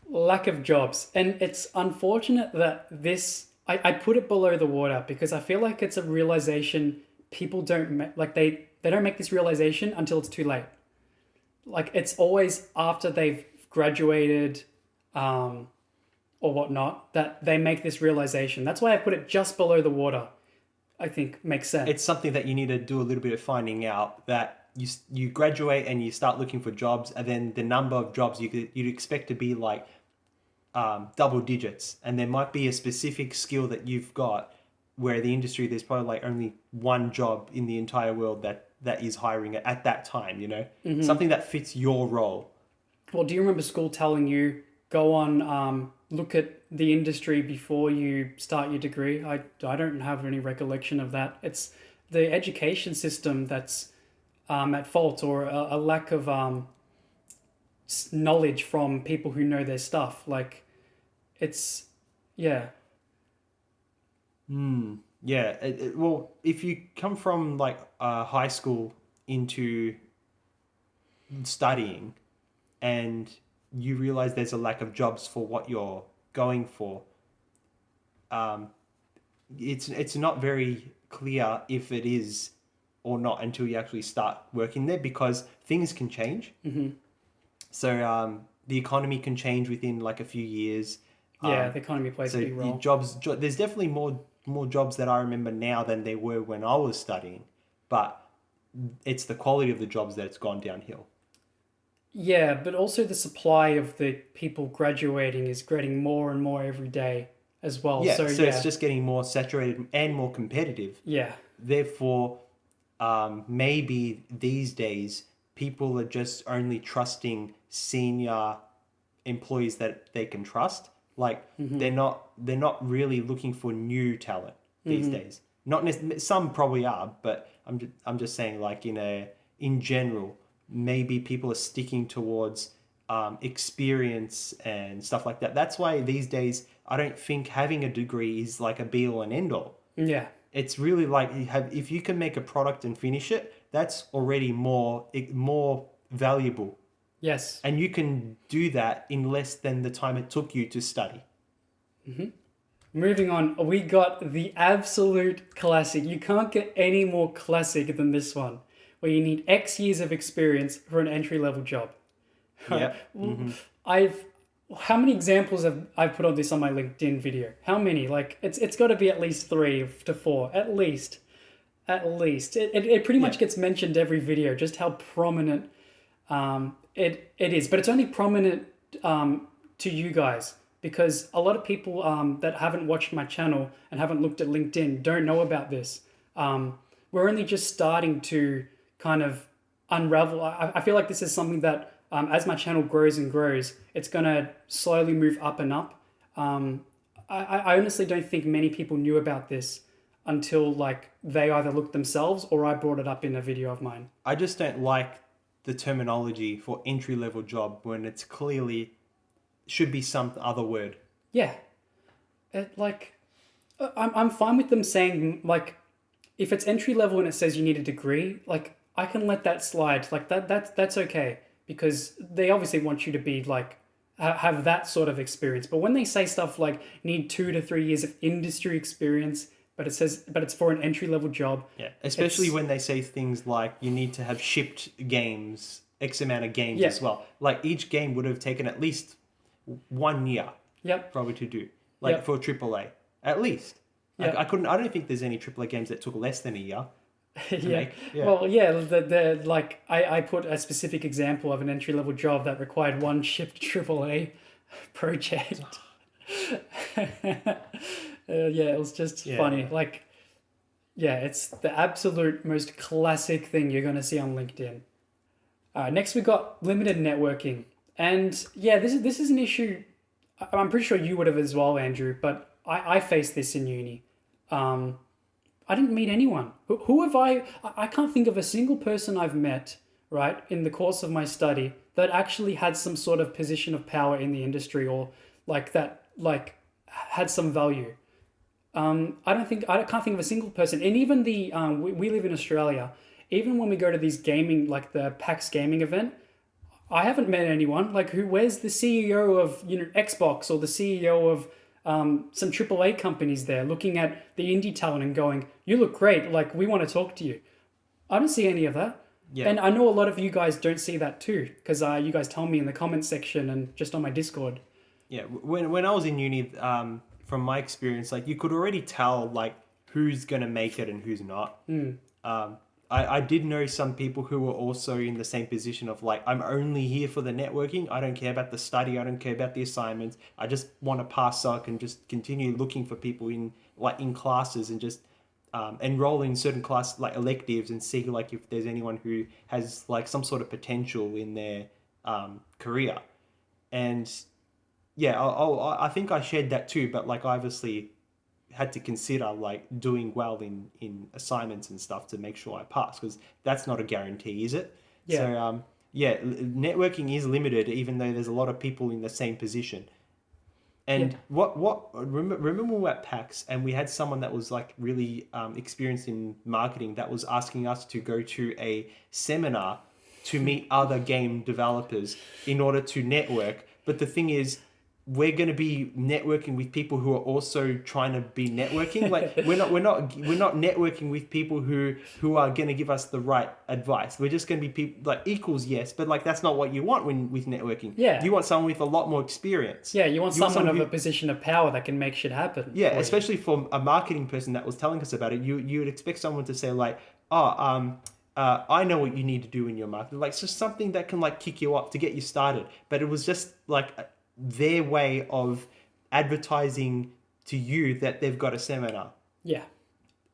Lack of jobs. And it's unfortunate that I put it below the water because I feel like it's a realization people don't they don't make this realization until it's too late. Like it's always after they've graduated or whatnot that they make this realization. That's why I put it just below the water. I think makes sense. It's something that you need to do a little bit of finding out, that you graduate and you start looking for jobs, and then the number of jobs you'd expect to be like double digits, and there might be a specific skill that you've got where the industry there's probably like only one job in the entire world that is hiring at that time, something that fits your role. Well, do you remember school telling you go on look at the industry before you start your degree? I don't have any recollection of that. It's the education system that's at fault, or a lack of knowledge from people who know their stuff. Like it's Yeah, well, if you come from like high school into studying and you realize there's a lack of jobs for what you're going for, it's not very clear if it is or not until you actually start working there, because things can change. So the economy can change within like a few years. The economy plays a big role. There's definitely more jobs that I remember now than there were when I was studying, but it's the quality of the jobs that's gone downhill. Yeah, but also the supply of the people graduating is getting more and more every day as well. So it's just getting more saturated and more competitive. Yeah. Therefore, maybe these days people are just only trusting senior employees that they can trust. Like they're not really looking for new talent these days. Not some probably are, but I'm just saying, like, in general, maybe people are sticking towards experience and stuff like that. That's why these days I don't think having a degree is like a be all and end all. Yeah. It's really like if you can make a product and finish it, that's already more valuable. Yes. And you can do that in less than the time it took you to study. Moving on, we got the absolute classic. You can't get any more classic than this one, where you need X years of experience for an entry-level job. Yeah. How many examples have I put on this on my LinkedIn video? How many? Like, it's got to be at least 3 to 4, at least. It pretty much gets mentioned every video, just how prominent it is. But it's only prominent to you guys, because a lot of people that haven't watched my channel and haven't looked at LinkedIn don't know about this. We're only just starting to kind of unravel. I feel like this is something that as my channel grows and grows, it's going to slowly move up and up. I honestly don't think many people knew about this until like they either looked themselves or I brought it up in a video of mine. I just don't like the terminology for entry-level job when it's clearly should be some other word. Yeah. I'm fine with them saying, like, if it's entry level and it says you need a degree, like, I can let that slide. Like, that's okay, because they obviously want you to be like have that sort of experience. But when they say stuff like need 2 to 3 years of industry experience, but it's for an entry level job. Yeah, especially when they say things like you need to have shipped games, X amount of games as well. Like each game would have taken at least 1 year. Yep. Probably to do, like for AAA, at least. Yep. I don't think there's any AAA games that took less than a year. Yeah. Well, yeah, like I put a specific example of an entry level job that required 1 shipped AAA project. It was just funny. Like, it's the absolute most classic thing you're going to see on LinkedIn. Next we got limited networking. And this is an issue I'm pretty sure you would have as well, Andrew, but I faced this in uni. I didn't meet anyone. Who have I can't think of a single person I've met, right, in the course of my study that actually had some sort of position of power in the industry or like that, like had some value. I can't think of a single person. And even we live in Australia, even when we go to these gaming, like the PAX gaming event, I haven't met anyone. Like, where's the CEO of, Xbox or the CEO of some AAA companies there looking at the indie talent and going, you look great, like, we want to talk to you. I don't see any of that. Yeah. And I know a lot of you guys don't see that too, because you guys tell me in the comment section and just on my Discord. Yeah, when I was in uni, from my experience, like, you could already tell, like, who's going to make it and who's not. I did know some people who were also in the same position of like, I'm only here for the networking. I don't care about the study. I don't care about the assignments. I just want to pass so I can just continue looking for people in classes and just enroll in certain classes like electives and see like if there's anyone who has like some sort of potential in their career. And yeah, I think I shared that too, but like obviously had to consider like doing well in assignments and stuff to make sure I pass, because that's not a guarantee, is it? Yeah. So networking is limited, even though there's a lot of people in the same position. And remember we were at PAX and we had someone that was like really experienced in marketing that was asking us to go to a seminar to meet other game developers in order to network. But the thing is, we're going to be networking with people who are also trying to be networking. Like we're not networking with people who are going to give us the right advice. We're just going to be people like equals, yes, but like that's not what you want with networking. Yeah, you want someone with a lot more experience. Yeah, you want someone of a position of power that can make shit happen. Yeah, especially for a marketing person that was telling us about it. You would expect someone to say like, I know what you need to do in your marketing. Like, it's just something that can like kick you up to get you started. But it was just like their way of advertising to you that they've got a seminar. Yeah.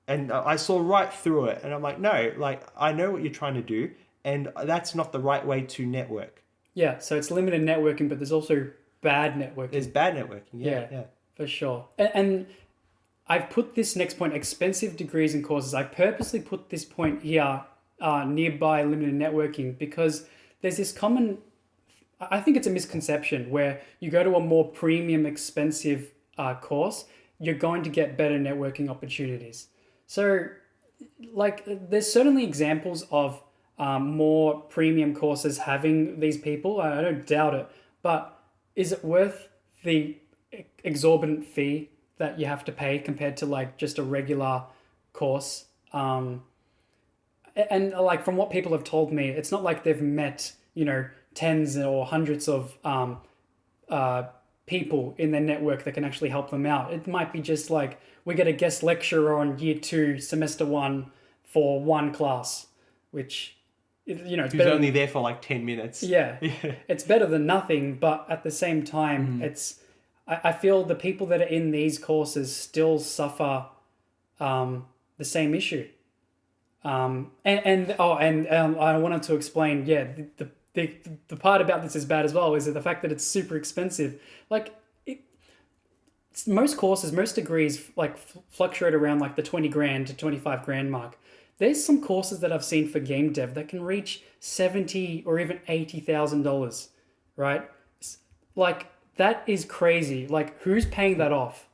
And I saw right through it, and I'm like, no, like I know what you're trying to do, and that's not the right way to network. Yeah, so it's limited networking, but there's also bad networking. There's bad networking. Yeah, Yeah. yeah. For sure. And I've put this next point, expensive degrees and courses. I purposely put this point here, nearby limited networking, because there's this common, I think it's a misconception where you go to a more premium, expensive course, you're going to get better networking opportunities. So, like, there's certainly examples of more premium courses having these people. I don't doubt it, but is it worth the exorbitant fee that you have to pay compared to like just a regular course? And like from what people have told me, it's not like they've met, tens or hundreds of uh, people in their network that can actually help them out. It might be just like we get a guest lecturer on year two, semester one for one class, which it's Who's better. only there for like 10 minutes. Yeah, Yeah. it's better than nothing, but at the same time, I feel the people that are in these courses still suffer the same issue. And I wanted to explain, yeah, the part about this is bad as well is that the fact that it's super expensive. Like, most courses, most degrees, like fluctuate around like the 20 grand to 25 grand mark. There's some courses that I've seen for game dev that can reach 70 or even $80,000, right? Like, that is crazy. Like, who's paying that off?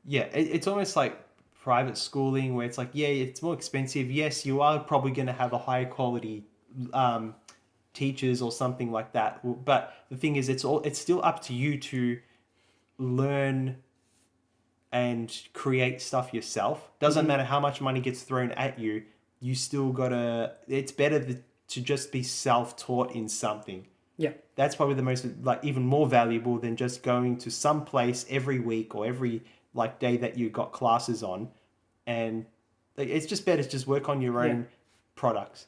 Yeah, it's almost like private schooling where it's like, yeah, it's more expensive. Yes, you are probably going to have a higher quality teachers or something like that. But the thing is, it's still up to you to learn and create stuff yourself. Doesn't matter how much money gets thrown at you. You still gotta. It's better to just be self-taught in something. Yeah. That's probably the most, like, even more valuable than just going to some place every week or every like day that you got classes on, and like, it's just better to just work on your own products.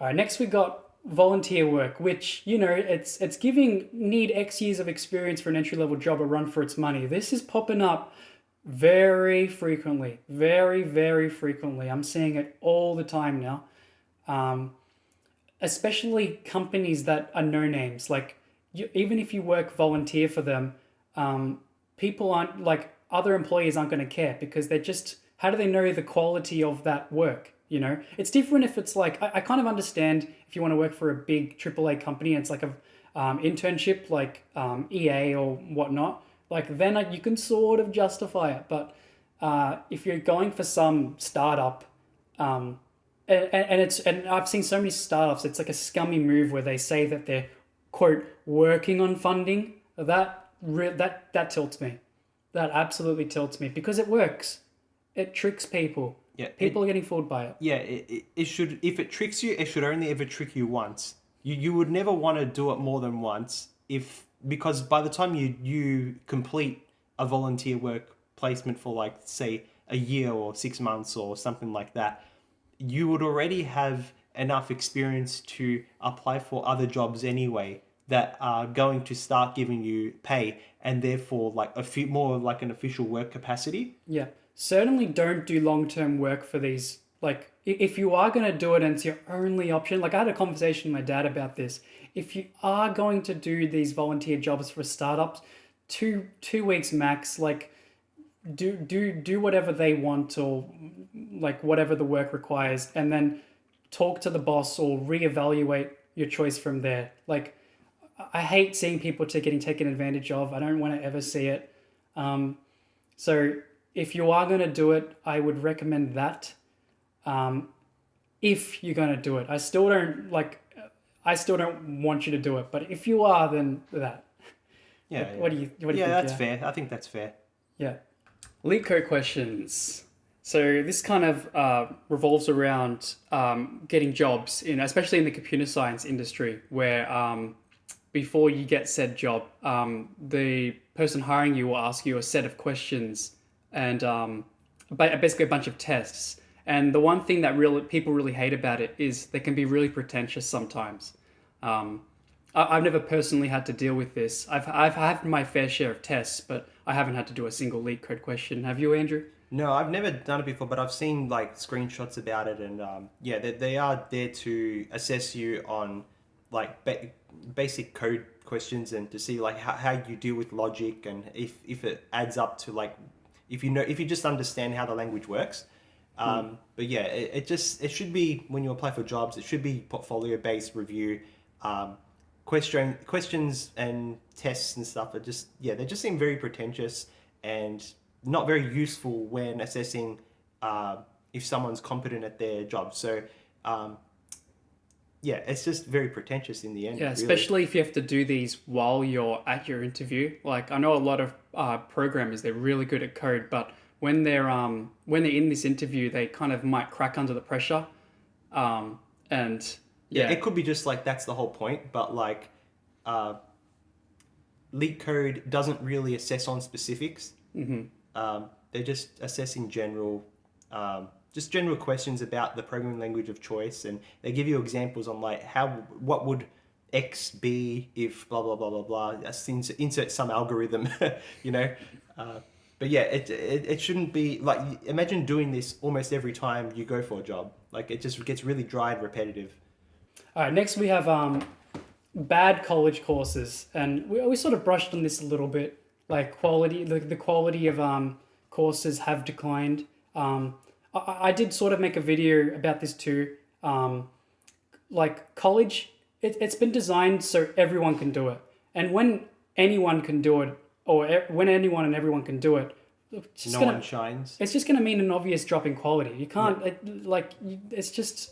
All right, next we got volunteer work, which, it's giving need X years of experience for an entry level job a run for its money. This is popping up very frequently, very, very frequently. I'm seeing it all the time now. Especially companies that are no names. Like, even if you work volunteer for them, people aren't like, other employees aren't going to care because they're just, how do they know the quality of that work? It's different if it's like, I kind of understand if you want to work for a big AAA company and it's like a internship like EA or whatnot, like then you can sort of justify it. But if you're going for some startup, and I've seen so many startups, it's like a scummy move where they say that they're, quote, working on funding. That tilts me. That absolutely tilts me because it works. It tricks people. Yeah, people are getting fooled by it. Yeah, it should. If it tricks you, it should only ever trick you once. You would never want to do it more than once, because by the time you complete a volunteer work placement for, like, say, a year or 6 months or something like that, you would already have enough experience to apply for other jobs anyway that are going to start giving you pay, and therefore like a few more like an official work capacity. Yeah, certainly don't do long-term work for these. Like, if you are going to do it and it's your only option, like I had a conversation with my dad about this. If you are going to do these volunteer jobs for startups, two weeks max, like do whatever they want or like whatever the work requires, and then talk to the boss or reevaluate your choice from there. Like, I hate seeing people getting taken advantage of. I don't want to ever see it. So if you are going to do it, I would recommend that. If you're going to do it, I still don't want you to do it. But if you are, then that. Yeah. What do you think? Yeah, that's fair. I think that's fair. Yeah. LeetCode questions. So this kind of revolves around getting jobs especially in the computer science industry, where before you get said job, the person hiring you will ask you a set of questions and basically a bunch of tests. And the one thing that people really hate about it is they can be really pretentious sometimes. I've never personally had to deal with this. I've had my fair share of tests, but I haven't had to do a single LeetCode question. Have you, Andrew? No, I've never done it before, but I've seen like screenshots about it, and yeah, they are there to assess you on like basic code questions and to see like how you deal with logic and if it adds up to like if you just understand how the language works. But yeah, it should be when you apply for jobs, it should be portfolio based review. Questions and tests and stuff are just they just seem very pretentious and not very useful when assessing if someone's competent at their job. So it's just very pretentious in the end. Yeah, really. especially if you have to do these while you're at your interview. Like I know a lot of programmers, they're really good at code, but when they're in this interview, they kind of might crack under the pressure. It could be just like that's the whole point, but like Leak Code doesn't really assess on specifics. They're just assessing general questions about the programming language of choice, and they give you examples on like what would X be if blah blah blah blah blah. Insert some algorithm, you know. But yeah, it shouldn't be like, imagine doing this almost every time you go for a job. Like it just gets really dry and repetitive. All right, next we have bad college courses, and we sort of brushed on this a little bit. Like the quality of courses have declined. I did sort of make a video about this too. Like college, it's been designed so everyone can do it, and when anyone can do it, or when anyone and everyone can do it, one shines. It's just going to mean an obvious drop in quality. You can't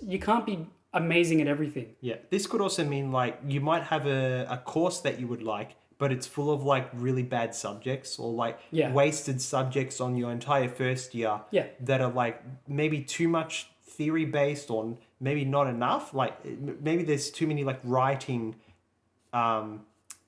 you can't be amazing at everything. Yeah, this could also mean like you might have a course that you would like, but it's full of like really bad subjects or like wasted subjects on your entire first year. Yeah. That are like maybe too much theory based or maybe not enough. Like maybe there's too many like writing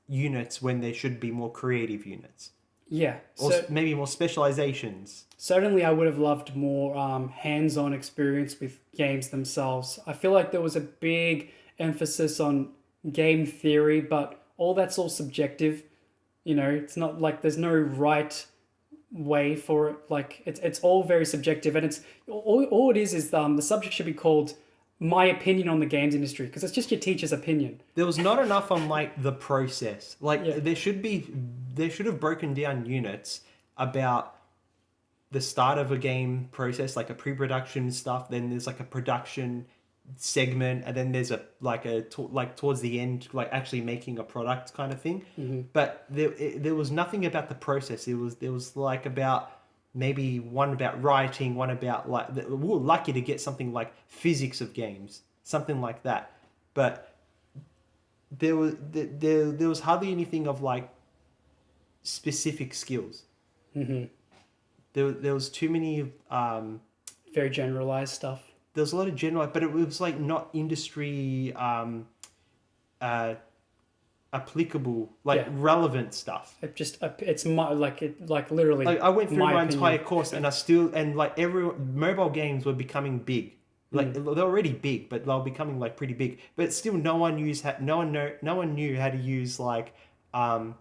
units when there should be more creative units. Yeah. Or maybe more specializations. Certainly, I would have loved more hands-on experience with games themselves. I feel like there was a big emphasis on game theory, but that's all subjective. You know, it's not like there's no right way for it. Like it's all very subjective, and it's all it is the subject should be called my opinion on the games industry, because it's just your teacher's opinion. There was not enough on like the process. Like they should have broken down units about the start of a game process, like a pre-production stuff. Then there's like a production segment, and then there's towards the end, like actually making a product kind of thing. Mm-hmm. But there was nothing about the process. There was like about maybe one about writing, one about like we were lucky to get something like physics of games, something like that. But there was hardly anything of like specific skills. Mm-hmm. There was too many very generalized stuff. There was a lot of general, but it was like not industry applicable, relevant stuff. Literally. Like I went through my entire course, and mobile games were becoming big. Like they're already big, but they're becoming like pretty big. But still, no one knew how to use how to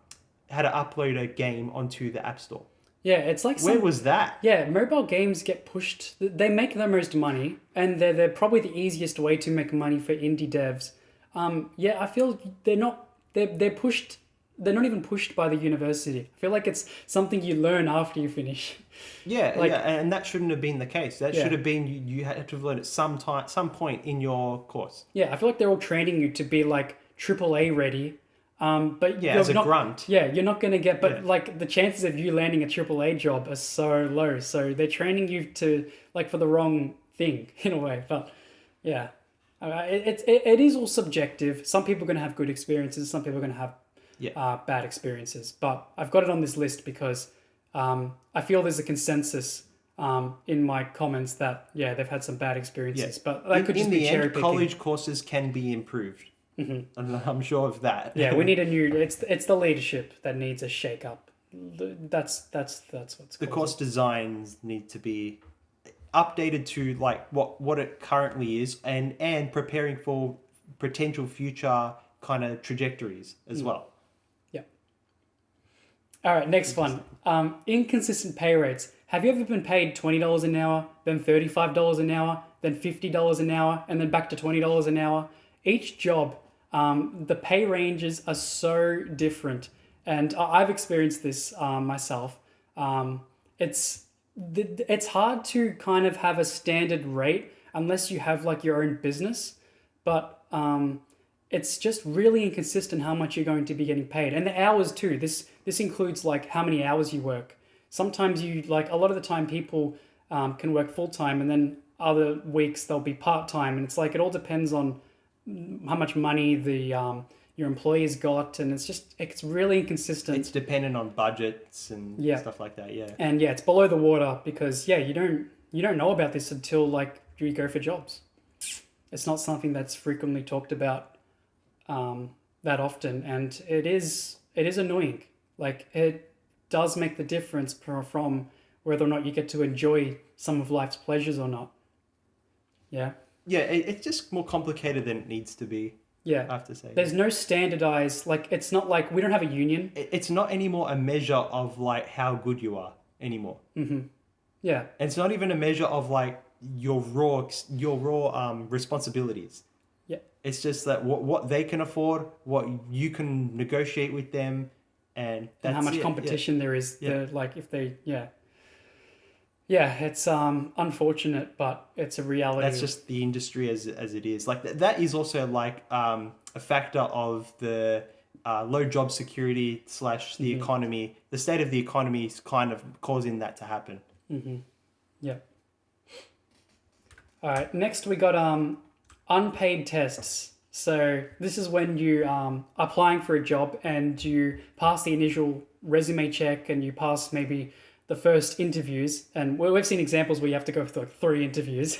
upload a game onto the App Store. Yeah, it's like where was that? Yeah, mobile games get pushed. They make the most money, and they're probably the easiest way to make money for indie devs. I feel they're pushed. They're not even pushed by the university. I feel like it's something you learn after you finish. Yeah, and that shouldn't have been the case. That should have been you had to have learned at some point in your course. Yeah, I feel like they're all training you to be like AAA ready. But as a grunt. Yeah, you're not going to get, like the chances of you landing a AAA job are so low. So they're training you to for the wrong thing in a way. But yeah, it is all subjective. Some people are going to have good experiences. Some people are going to have bad experiences. But I've got it on this list because I feel there's a consensus in my comments that they've had some bad experiences. But that could just be cherry picking. College courses can be improved. Mm-hmm. And I'm sure of that. Yeah, we need a new. It's the leadership that needs a shake up. That's what's the course designs need to be updated to like what it currently is, and preparing for potential future kind of trajectories as well. Yeah. All right, next one. Inconsistent pay rates. Have you ever been paid $20 an hour, then $35 an hour, then $50 an hour, and then back to $20 an hour? Each job the pay ranges are so different, and I've experienced this myself. It's it's hard to kind of have a standard rate unless you have like your own business, but it's just really inconsistent how much you're going to be getting paid, and the hours too. This includes like how many hours you work. Sometimes you like a lot of the time people can work full time, and then other weeks they'll be part time, and it's like it all depends on how much money the your employees got, and it's really inconsistent. It's dependent on budgets and Yeah. stuff like that. Yeah. And yeah, it's below the water because yeah, you don't know about this until like you go for jobs. It's not something that's frequently talked about that often, and it is annoying. Like it does make the difference from whether or not you get to enjoy some of life's pleasures or not. Yeah. Yeah, it's just more complicated than it needs to be. Yeah. I have to say. There's no standardized, like, it's not like we don't have a union. It's not anymore a measure of like how good you are anymore. Yeah. And it's not even a measure of like your raw responsibilities. Yeah. It's just that what they can afford, what you can negotiate with them, and that's And how much it. competition there is. Yeah. Like, if they, yeah. Yeah, it's unfortunate, but it's a reality. That's just the industry as it is. Like that is also like a factor of the low job security / the economy. The state of the economy is kind of causing that to happen. Yeah. All right. Next, we got unpaid tests. So this is when you applying for a job and you pass the initial resume check and you pass maybe the first interviews, and we've seen examples where you have to go through 3 interviews,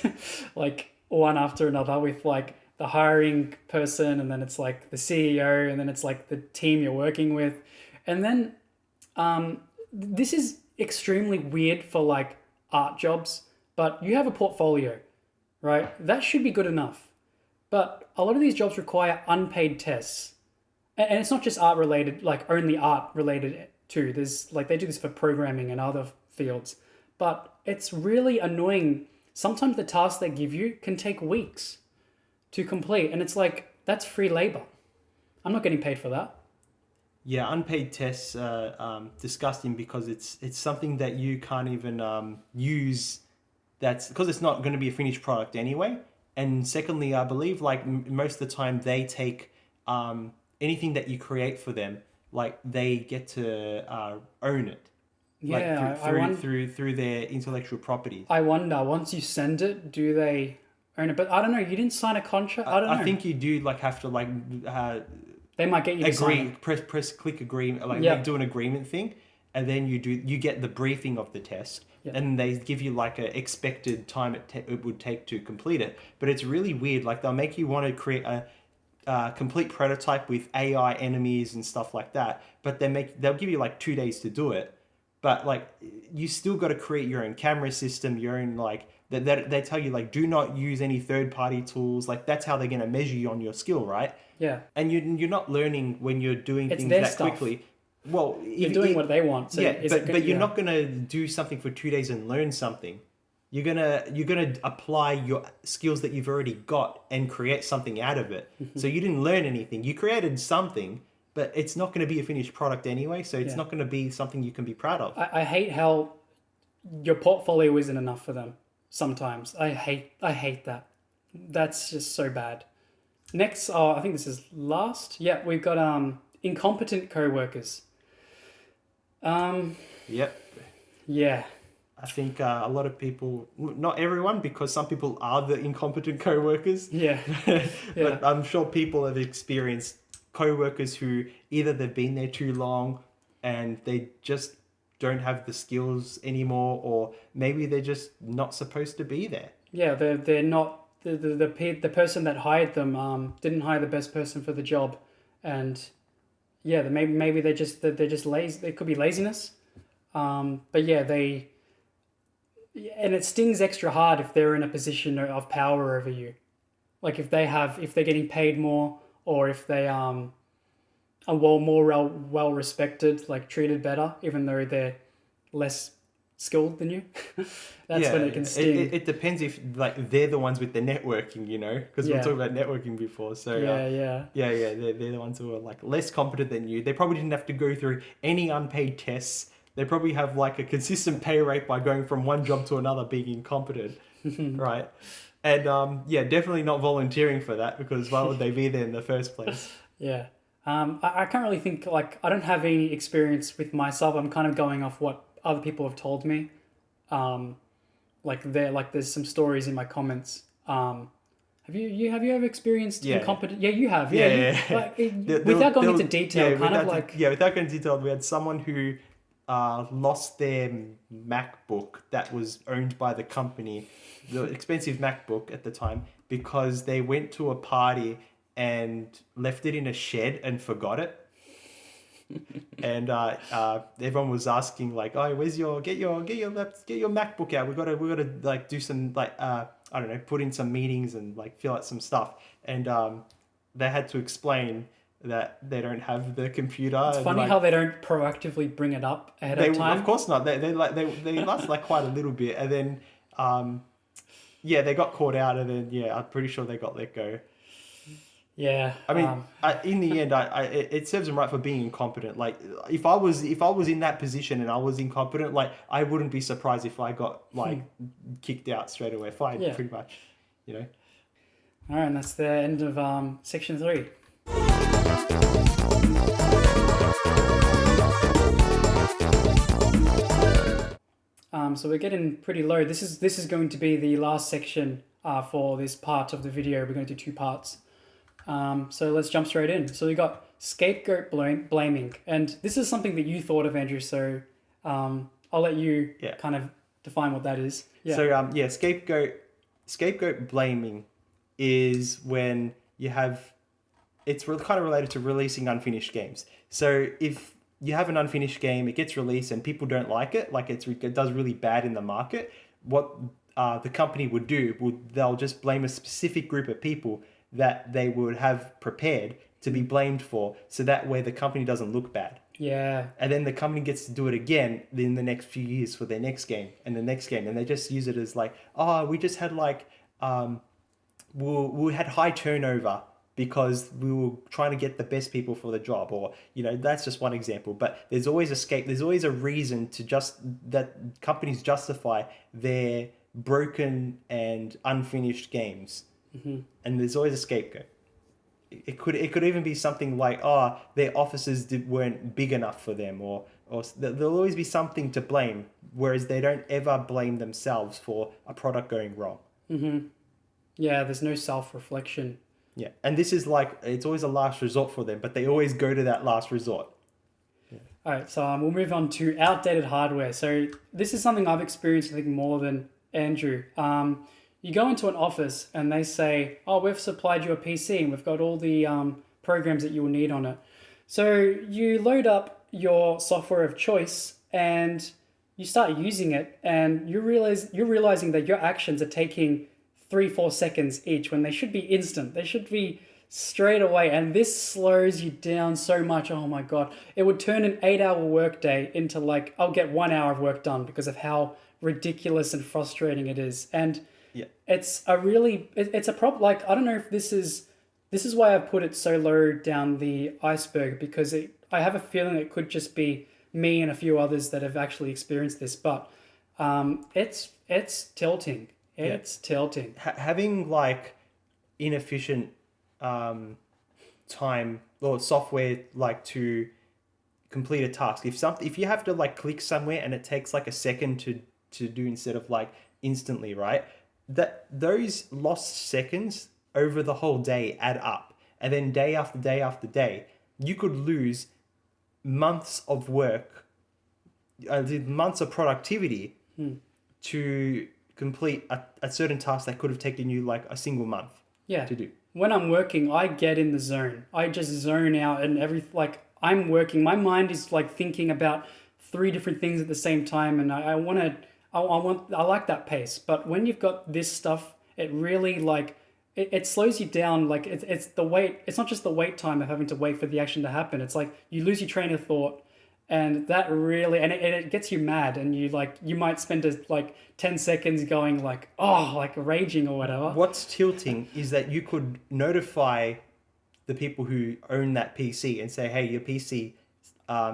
like one after another with like the hiring person, and then it's like the CEO, and then it's like the team you're working with, and then this is extremely weird for like art jobs, but you have a portfolio, right? That should be good enough, but a lot of these jobs require unpaid tests, and it's not just art related, like only art related too. There's like they do this for programming and other fields, but it's really annoying. Sometimes the tasks they give you can take weeks to complete, and it's like that's free labor. I'm not getting paid for that. Yeah, unpaid tests are disgusting because it's something that you can't even use. That's because it's not going to be a finished product anyway. And secondly, I believe like most of the time they take anything that you create for them, like they get to own it. Yeah, like through their intellectual property. I wonder, once you send it, do they own it? But I don't know. You didn't sign a contract. I don't know. I think you do like have to like they might get you to sign it. press click agreement, like Yep. they do an agreement thing, and then you get the briefing of the test, Yep. and they give you like a expected time it would take to complete it. But it's really weird. Like they'll make you want to create a complete prototype with AI enemies and stuff like that, but they'll give you like 2 days to do it. But like you still got to create your own camera system, your own like that they tell you like do not use any third party tools. Like that's how they're going to measure you on your skill, right? Yeah. And you're not learning when you're doing It's things their that stuff. quickly. Well, You're doing what they want. So yeah, is but it good? but you're Yeah. not going to do something for 2 days and learn something. You're gonna apply your skills that you've already got and create something out of it. So you didn't learn anything. You created something, but it's not going to be a finished product anyway. So it's Yeah. not going to be something you can be proud of. I hate how your portfolio isn't enough for them sometimes. I hate that. That's just so bad. Next, I think this is last. Yeah, we've got incompetent co-workers. Yep. Yeah. I think a lot of people, not everyone, because some people are the incompetent co-workers. Yeah. But I'm sure people have experienced co-workers who either they've been there too long and they just don't have the skills anymore, or maybe they're just not supposed to be there. Yeah, they're not the person that hired them didn't hire the best person for the job, and yeah, maybe they're just lazy. It could be laziness, but yeah, and it stings extra hard if they're in a position of power over you, like if they're getting paid more, or if they are more well respected, like treated better, even though they're less skilled than you, that's when it can sting. It depends if like they're the ones with the networking, you know, because we were talking about networking before. So yeah, they're the ones who are like less competent than you. They probably didn't have to go through any unpaid tests. They probably have like a consistent pay rate by going from one job to another being incompetent, right? And definitely not volunteering for that, because why would they be there in the first place? Yeah. I can't really think, like, I don't have any experience with myself. I'm kind of going off what other people have told me. There's some stories in my comments. Have you ever experienced incompetent? Yeah, you have. Without going into detail, without going into detail, we had someone who lost their MacBook that was owned by the company, the expensive MacBook at the time, because they went to a party and left it in a shed and forgot it. And everyone was asking like, "Oh, where's your get your MacBook out? We gotta like do some like I don't know, put in some meetings and like fill out some stuff." And they had to explain that they don't have the computer. It's funny how they don't proactively bring it up ahead of time. Of course not. They last like quite a little bit, and then they got caught out, and then I'm pretty sure they got let go. Yeah. I mean, in the end, it serves them right for being incompetent. Like, if I was in that position and I was incompetent, like, I wouldn't be surprised if I got like kicked out straight away, fired, pretty much, you know. All right, and that's the end of section 3. So we're getting pretty low. This is going to be the last section for this part of the video. We're going to do 2 parts. So let's jump straight in. So we got scapegoat blaming, and this is something that you thought of, Andrew. So I'll let you kind of define what that is. Yeah. So scapegoat blaming is when you have, it's kind of related to releasing unfinished games. So if you have an unfinished game, it gets released and people don't like it, like it does really bad in the market, what the company would do, they'll just blame a specific group of people that they would have prepared to be blamed for, so that way the company doesn't look bad. Yeah. And then the company gets to do it again in the next few years for their next game and the next game, and they just use it as like, we just had like we had high turnover because we were trying to get the best people for the job, or that's just one example. But there's always there's always a reason to that companies justify their broken and unfinished games. Mm-hmm. And there's always a scapegoat. It could even be something like, their offices weren't big enough for them, or there'll always be something to blame, whereas they don't ever blame themselves for a product going wrong. Mm-hmm. Yeah, there's no self-reflection. Yeah, and this is like, it's always a last resort for them, but they always go to that last resort. Yeah. All right, so we'll move on to outdated hardware. So this is something I've experienced, I think, more than Andrew. You go into an office and they say, we've supplied you a PC and we've got all the programs that you will need on it. So you load up your software of choice and you start using it, and you're realizing that your actions are taking 3-4 seconds each when they should be instant. They should be straight away. And this slows you down so much. Oh my God. It would turn an 8-hour workday into like, I'll get 1 hour of work done because of how ridiculous and frustrating it is. And it's a problem. Like, I don't know if this is why I put it so low down the iceberg, because I have a feeling it could just be me and a few others that have actually experienced this, but it's tilting. It's tilting. Having like inefficient time or software like to complete a task. If you have to like click somewhere and it takes like a second to do instead of like instantly, right? Those lost seconds over the whole day add up, and then day after day after day, you could lose months of work, months of productivity to complete a certain task that could have taken you like a single month to do. When I'm working, I get in the zone. I just zone out, and I'm working. My mind is like thinking about 3 different things at the same time, and I like that pace. But when you've got this stuff, it really like it slows you down. Like it's the wait. It's not just the wait time of having to wait for the action to happen. It's like you lose your train of thought, And that really, and it gets you mad, and you might spend like 10 seconds going like, oh, like raging or whatever. What's tilting is that you could notify the people who own that PC and say, hey, your PC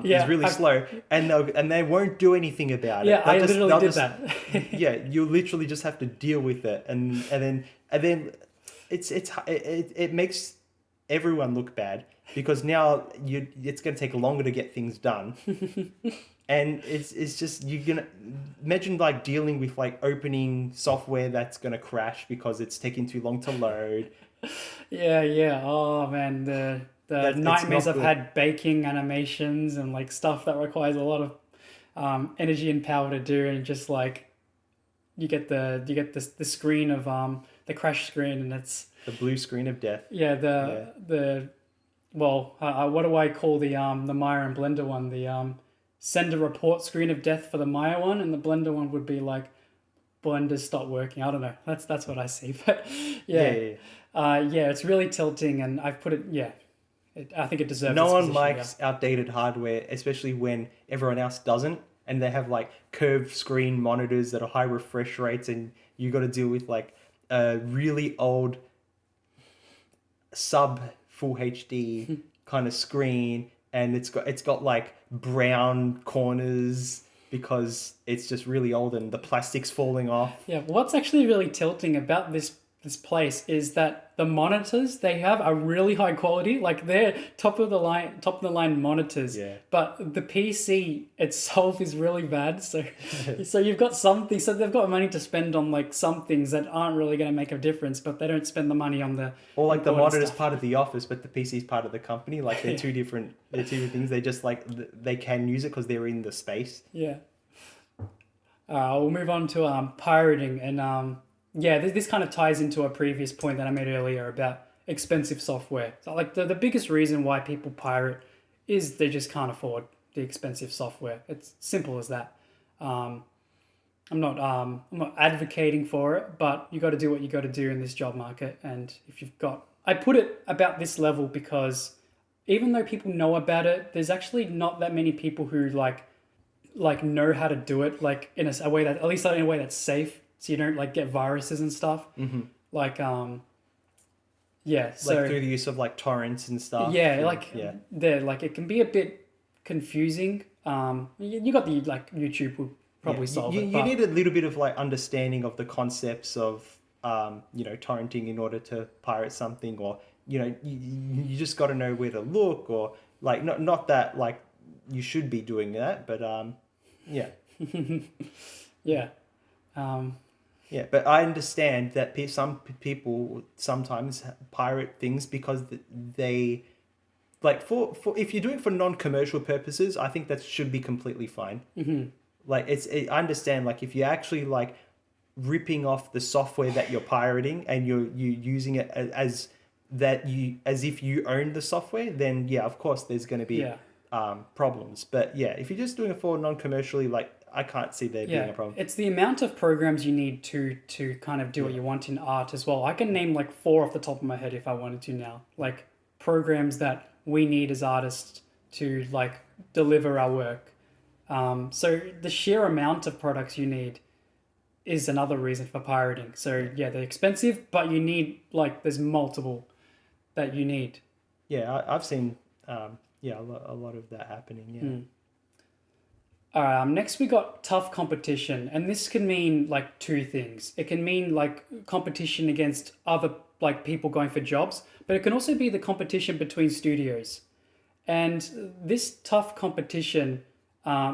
is really slow, and they won't do anything about it. Yeah, I literally did that. Yeah, you literally just have to deal with it, and then it makes everyone look bad, because now it's going to take longer to get things done. And it's just, you're gonna imagine like dealing with like opening software that's gonna crash because it's taking too long to load. Yeah. Oh man, the nightmares I've had baking animations and like stuff that requires a lot of energy and power to do, and just like you get the screen of the crash screen, and it's the blue screen of death. Yeah, what do I call the Maya and Blender one? The send a report screen of death for the Maya one, and the Blender one would be like, Blender stopped working. I don't know. That's what I see. But yeah, it's really tilting, and I've put it. Yeah, I think it deserves. No one likes outdated hardware, especially when everyone else doesn't, and they have like curved screen monitors that are high refresh rates, and you got to deal with like a really old sub full HD kind of screen, and it's got like brown corners because it's just really old and the plastic's falling off. Yeah, what's actually really tilting about this place is that the monitors they have are really high quality, like they're top of the line monitors. Yeah. But the PC itself is really bad. So you've got something. So they've got money to spend on like some things that aren't really going to make a difference, but they don't spend the money on the. Or like the monitor's part of the office, but the PC's part of the company. Like they're two different. They're two different things. They just like they can use it because they're in the space. Yeah. We'll move on to pirating, and this kind of ties into a previous point that I made earlier about expensive software. So like the biggest reason why people pirate is they just can't afford the expensive software. It's simple as that. I'm not advocating for it, but you got to do what you got to do in this job market. And I put it about this level because even though people know about it, there's actually not that many people who like know how to do it, like in a way that, at least in a way that's safe, so you don't like get viruses and stuff. Mm-hmm. Like so like through the use of like torrents and stuff. It can be a bit confusing. You got the like YouTube will probably solve it. You need a little bit of like understanding of the concepts of torrenting in order to pirate something, or you just got to know where to look, or like not that like you should be doing that, but yeah. Yeah. Yeah, but I understand that some people sometimes pirate things because they, like, for if you're doing it for non-commercial purposes, I think that should be completely fine. Mm-hmm. Like, I understand, like, if you're actually, like, ripping off the software that you're pirating and you're using it as if you own the software, then, yeah, of course, there's going to be problems. But, yeah, if you're just doing it for non-commercially, like, I can't see there being a problem. It's the amount of programs you need to kind of do what you want in art as well. I can name like 4 off the top of my head if I wanted to now. Like programs that we need as artists to like deliver our work. So the sheer amount of products you need is another reason for pirating. So yeah, they're expensive, but you need like there's multiple that you need. Yeah, I've seen a lot of that happening. Yeah. Mm. All right, next we got tough competition, and this can mean like 2 things. It can mean like competition against other like people going for jobs, but it can also be the competition between studios. And this tough competition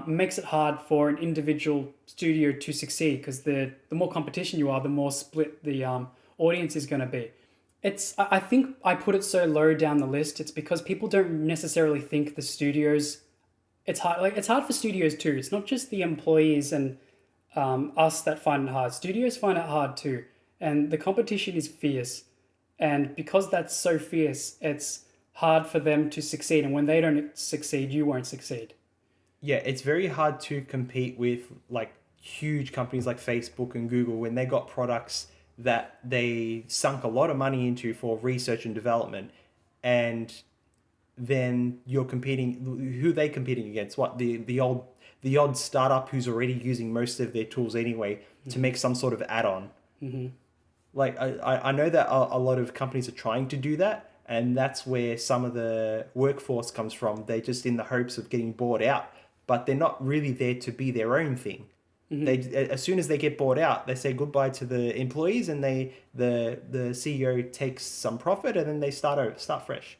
makes it hard for an individual studio to succeed, because the more competition you are, the more split the audience is going to be. I think I put it so low down the list. It's because people don't necessarily think the studios. It's hard for studios too. It's not just the employees and us that find it hard. Studios find it hard too, and the competition is fierce. And because that's so fierce, it's hard for them to succeed. And when they don't succeed, you won't succeed. Yeah, it's very hard to compete with like huge companies like Facebook and Google when they got products that they sunk a lot of money into for research and development, and then you're competing. Who are they competing against? What the odd startup who's already using most of their tools anyway to make some sort of add-on. Like I know that a lot of companies are trying to do that, and that's where some of the workforce comes from. They're just in the hopes of getting bought out, but they're not really there to be their own thing. They, as soon as they get bought out, they say goodbye to the employees, and the CEO takes some profit, and then they start fresh.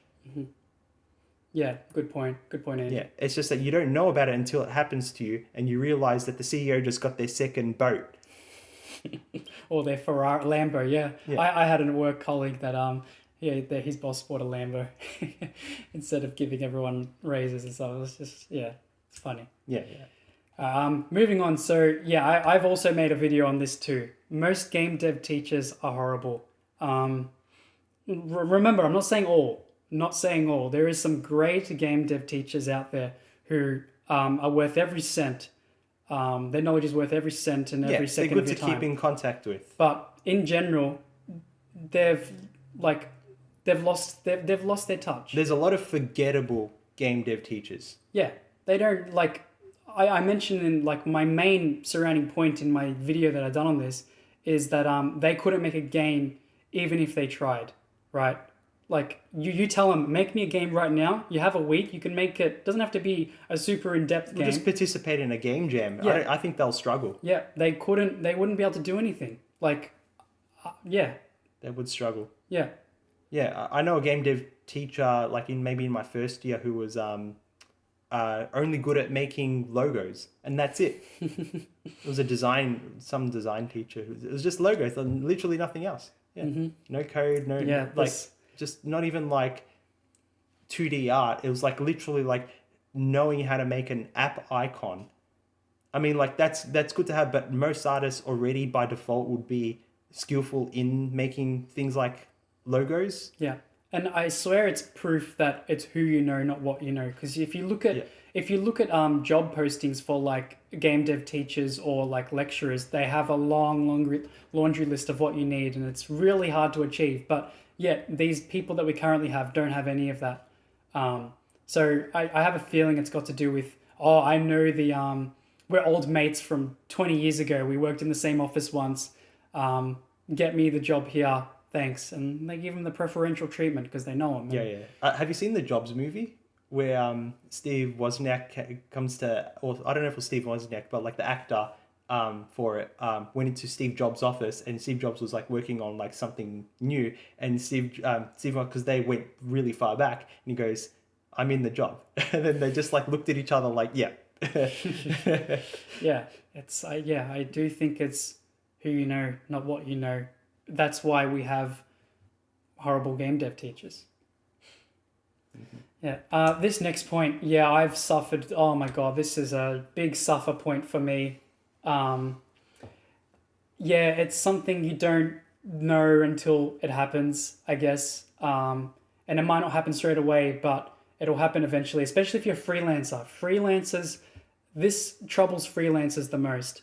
Yeah, good point. Good point, Andy. Yeah, it's just that you don't know about it until it happens to you, and you realize that the CEO just got their second boat. Or their Ferrari, Lambo, yeah. I had a work colleague that his boss bought a Lambo instead of giving everyone raises and stuff. It was just, it's funny. Yeah. Moving on. So yeah, I've also made a video on this too. Most game dev teachers are horrible. Remember, I'm not saying all. There is some great game dev teachers out there who are worth every cent. Their knowledge is worth every cent and every second of your time. They're good to keep in contact with. But in general, they've lost their touch. There's a lot of forgettable game dev teachers. Yeah, they don't like. I mentioned in like my main surrounding point in my video that I've done on this is that they couldn't make a game even if they tried, right? Like you tell them, make me a game right now. You have a week. You can make it. Doesn't have to be a super in-depth game. Just participate in a game jam. Yeah. I think they'll struggle. Yeah, they couldn't. They wouldn't be able to do anything. Like, yeah. They would struggle. Yeah. Yeah, I know a game dev teacher, like maybe in my first year, who was only good at making logos, and that's it. It was some design teacher. It was just logos, and literally nothing else. Yeah, no code, just not even like 2D art. It was like literally like knowing how to make an app icon. I mean, like that's good to have, but most artists already by default would be skillful in making things like logos. Yeah. And I swear it's proof that it's who you know, not what you know. Because if you look at job postings for like game dev teachers or like lecturers, they have a long laundry list of what you need, and it's really hard to achieve. But yet these people that we currently have don't have any of that. So I have a feeling it's got to do with, I know we're old mates from 20 years ago. We worked in the same office once. Get me the job here. Thanks. And they give him the preferential treatment because they know him. Yeah. Have you seen the Jobs movie where Steve Wozniak comes to, or I don't know if it was Steve Wozniak, but like the actor for it went into Steve Jobs' office, and Steve Jobs was like working on like something new, and Steve because they went really far back, and he goes, "I'm in the job," and then they just like looked at each other like, yeah. Yeah, I do think it's who you know, not what you know. That's why we have horrible game dev teachers. Yeah. This next point, I've suffered. Oh my God, this is a big suffer point for me. It's something you don't know until it happens, I guess. And it might not happen straight away, but it'll happen eventually, especially if you're a freelancer. This troubles freelancers the most.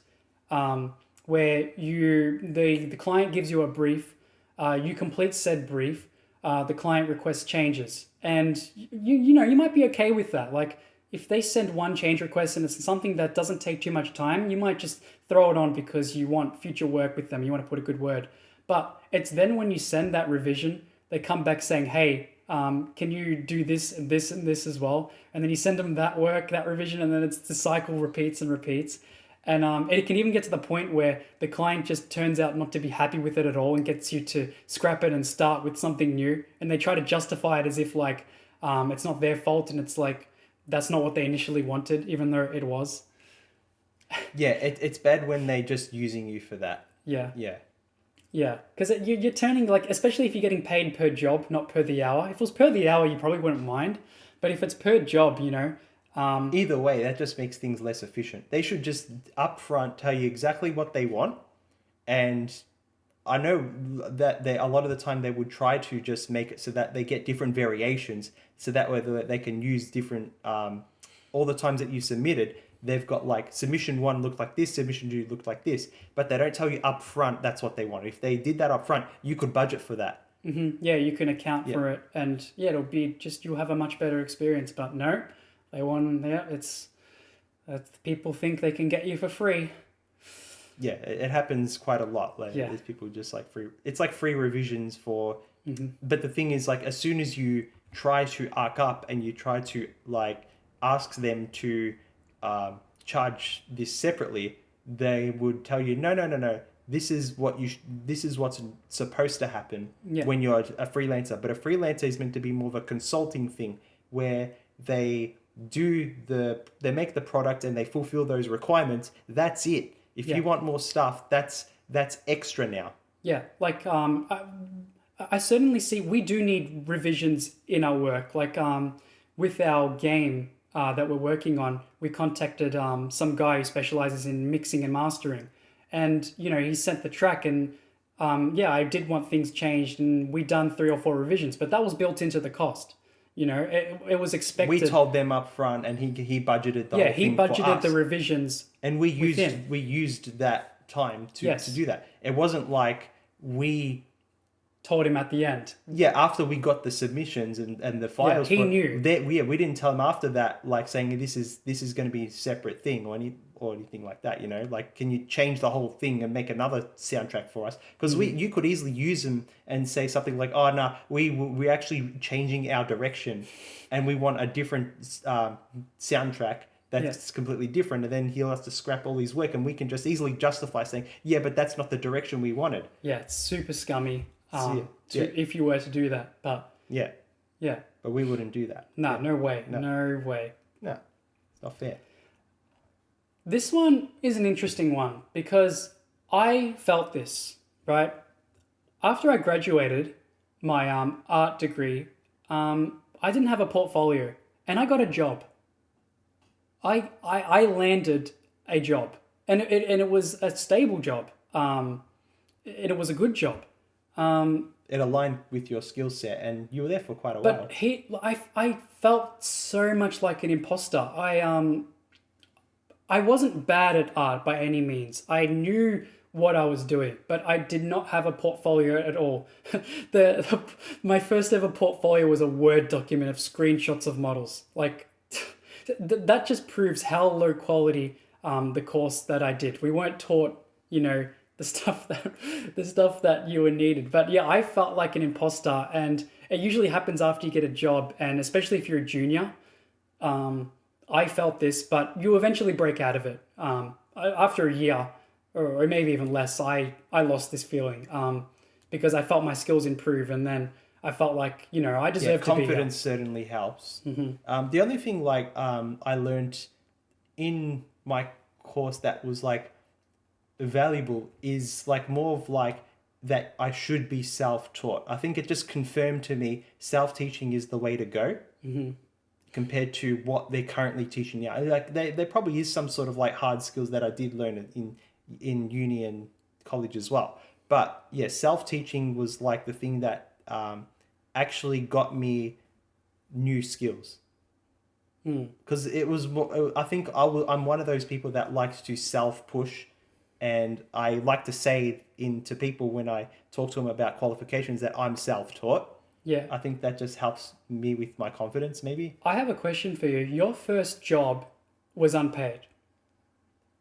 Where the client gives you a brief, you complete said brief, the client requests changes, and you might be okay with that. Like if they send one change request and it's something that doesn't take too much time, you might just throw it on because you want future work with them. You want to put a good word. But it's then when you send that revision, they come back saying, hey, can you do this and this and this as well? And then you send them that work, that revision, and then the cycle repeats and repeats. And it can even get to the point where the client just turns out not to be happy with it at all and gets you to scrap it and start with something new. And they try to justify it as if like it's not their fault, and it's like that's not what they initially wanted, even though it was. Yeah, it's bad when they're just using you for that. Yeah. Yeah. Yeah, because you're turning like, especially if you're getting paid per job, not per the hour. If it was per the hour, you probably wouldn't mind. But if it's per job, either way, that just makes things less efficient. They should just upfront tell you exactly what they want. And I know that a lot of the time they would try to just make it so that they get different variations, so that way they can use different, all the times that you submitted, they've got like submission 1 looked like this, submission 2 looked like this, but they don't tell you upfront that's what they want. If they did that upfront, you could budget for that. Yeah, you can account Yeah. for it, and yeah, it'll be just you'll have a much better experience. But no, they want it's people think they can get you for free. Yeah, it happens quite a lot. Like Yeah. there's people just like free. It's like free revisions for. Mm-hmm. But the thing is, like, as soon as you try to arc up and you try to like ask them to charge this separately, they would tell you, no, no, no, no. This is what this is what's supposed to happen Yeah. when you're a freelancer. But a freelancer is meant to be more of a consulting thing where they they make the product and they fulfill those requirements. That's it. If Yeah. you want more stuff, that's extra now. Yeah, like I certainly see we do need revisions in our work. Like with our game that we're working on, we contacted some guy who specializes in mixing and mastering, and you know he sent the track, and yeah, I did want things changed, and we done 3 or 4 revisions, but that was built into the cost. You know, it was expected. We told them up front, and he budgeted the whole Yeah, he thing for budgeted us. the revisions. And we within. used that time to Yes. do that. It wasn't like we Told him at the end. after we got the submissions and the files. he knew. We didn't tell him after that, like saying this is going to be a separate thing or anything like that. You know, like can you change the whole thing and make another soundtrack for us? Because you could easily use them and say something like, oh no, we're actually changing our direction, and we want a different soundtrack. That's completely different, and then he'll have to scrap all his work, and we can just easily justify saying, yeah, but that's not the direction we wanted. Yeah, it's super scummy Yeah. if you were to do that. But Yeah, yeah, but we wouldn't do that. no, Yeah. no way, No. no way. No, it's not fair. This one is an interesting one because I felt this, right? After I graduated my art degree, I didn't have a portfolio and I got a job. I landed a job and it was a stable job. And it was a good job. It aligned with your skill set, and you were there for quite a while. But I felt so much like an imposter. I wasn't bad at art by any means. I knew what I was doing, but I did not have a portfolio at all. My first ever portfolio was a Word document of screenshots of models. Like that just proves how low quality the course that I did. We weren't taught, you know, the stuff that you were needed. But yeah, I felt like an imposter, and it usually happens after you get a job, and especially if you're a junior. I felt this, but you eventually break out of it. After a year, or maybe even less, I lost this feeling because I felt my skills improve, and then I felt like, you know, I deserve to be here. Confidence certainly helps. The only thing like I learned in my course that was like valuable is like more of like that I should be self-taught. I think it just confirmed to me self-teaching is the way to go. Compared to what they're currently teaching now. Like there probably is some sort of like hard skills that I did learn in uni and college as well. But yeah, self-teaching was like the thing that actually got me new skills. Because it was more, I think I'm one of those people that likes to self-push, and I like to say to people when I talk to them about qualifications that I'm self-taught. Yeah. I think that just helps me with my confidence, maybe. I have a question for you. Your first job was unpaid.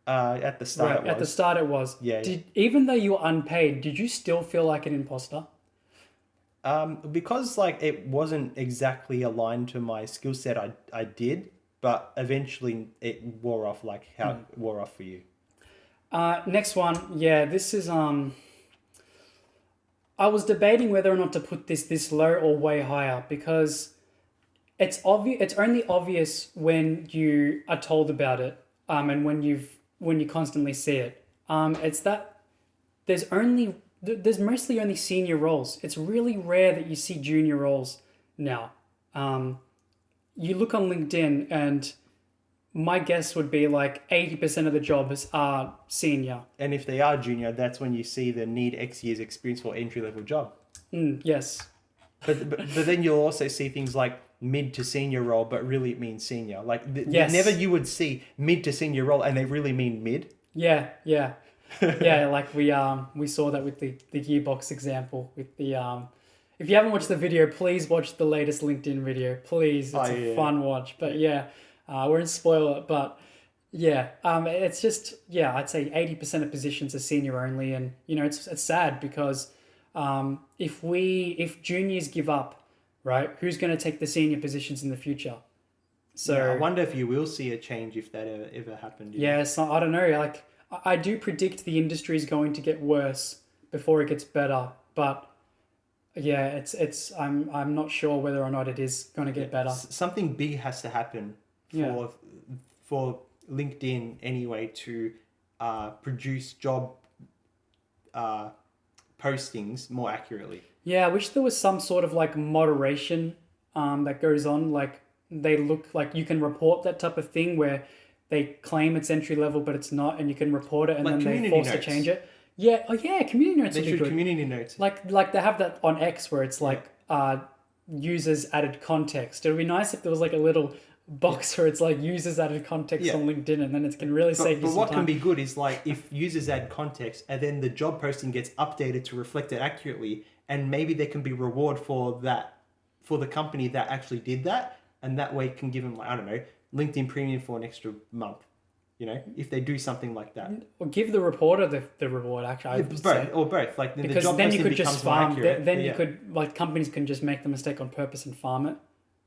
At the start, Right, at the start it was. Yeah. Even though you were unpaid, did you still feel like an imposter? Because like it wasn't exactly aligned to my skill set, I did, but eventually it wore off like how it wore off for you. Next one. Yeah, this is I was debating whether or not to put this low or way higher because it's obvious. It's only obvious when you are told about it, and when you constantly see it. It's that there's mostly only senior roles. It's really rare that you see junior roles now. You look on LinkedIn, and my guess would be like 80% of the jobs are senior. And if they are junior, that's when you see the need X years experience for entry-level job. Yes. But then you'll also see things like mid to senior role, but really it means senior. Like Yes. never you would see mid to senior role and they really mean mid. Yeah. Like we saw that with the gearbox example with the if you haven't watched the video, please watch the latest LinkedIn video. Please, it's a yeah. fun watch. But yeah, we're in spoiler. But yeah, it's just I'd say 80% of positions are senior only, and it's sad because if juniors give up, right, who's going to take the senior positions in the future? So I wonder if you will see a change if that ever happened. Yeah, so I don't know. Like I do predict the industry is going to get worse before it gets better, but yeah, I'm not sure whether or not it is going to get better. Something big has to happen for LinkedIn anyway to produce job postings more accurately. Yeah, I wish there was some sort of like moderation that goes on. Like they look like you can report that type of thing where they claim it's entry level, but it's not, and you can report it, and Like then they community force to notes. change it. Yeah, community notes They would be should good. community notes. Like they have that on X where it's like users added context. It would be nice if there was like a little box where it's like users added context on LinkedIn, and then it can really save you But some what time. can be good is like if users add context and then the job posting gets updated to reflect it accurately, and maybe there can be reward for that for the company that actually did that, and that way it can give them like, I don't know, LinkedIn Premium for an extra month. If they do something like that. Or give the reporter the reward, actually, I would say. Both. Like the Because job then you posting could just becomes more farm. accurate. Then you could, like, companies can just make the mistake on purpose and farm it.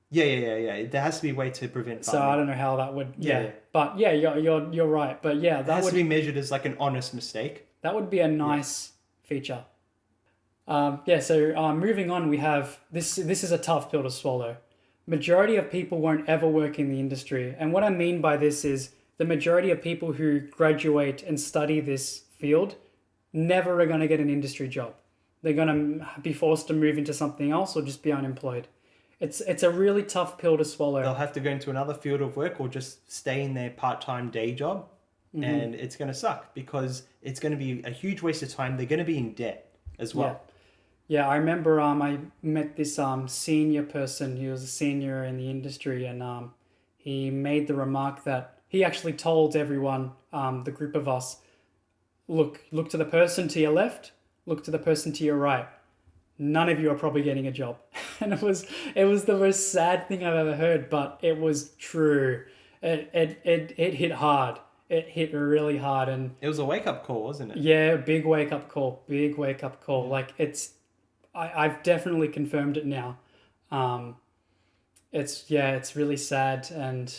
Yeah. There has to be a way to prevent farming. So I don't know how that would. Yeah. But yeah, you're right. But yeah, That has to be measured as like an honest mistake. That would be a nice feature. So moving on, we have this. This is a tough pill to swallow. Majority of people won't ever work in the industry, and what I mean by this is the majority of people who graduate and study this field never are going to get an industry job. They're going to be forced to move into something else or just be unemployed. It's a really tough pill to swallow. They'll have to go into another field of work or just stay in their part-time day job, and it's going to suck because it's going to be a huge waste of time. They're going to be in debt as well. Yeah, I remember I met this senior person. He was a senior in the industry, and he made the remark that he actually told everyone, the group of us, look to the person to your left, look to the person to your right. None of you are probably getting a job. And it was the most sad thing I've ever heard, but it was true. It hit hard. It hit really hard, and it was a wake-up call, wasn't it? Yeah, big wake-up call. Like I've definitely confirmed it now. It's really sad, and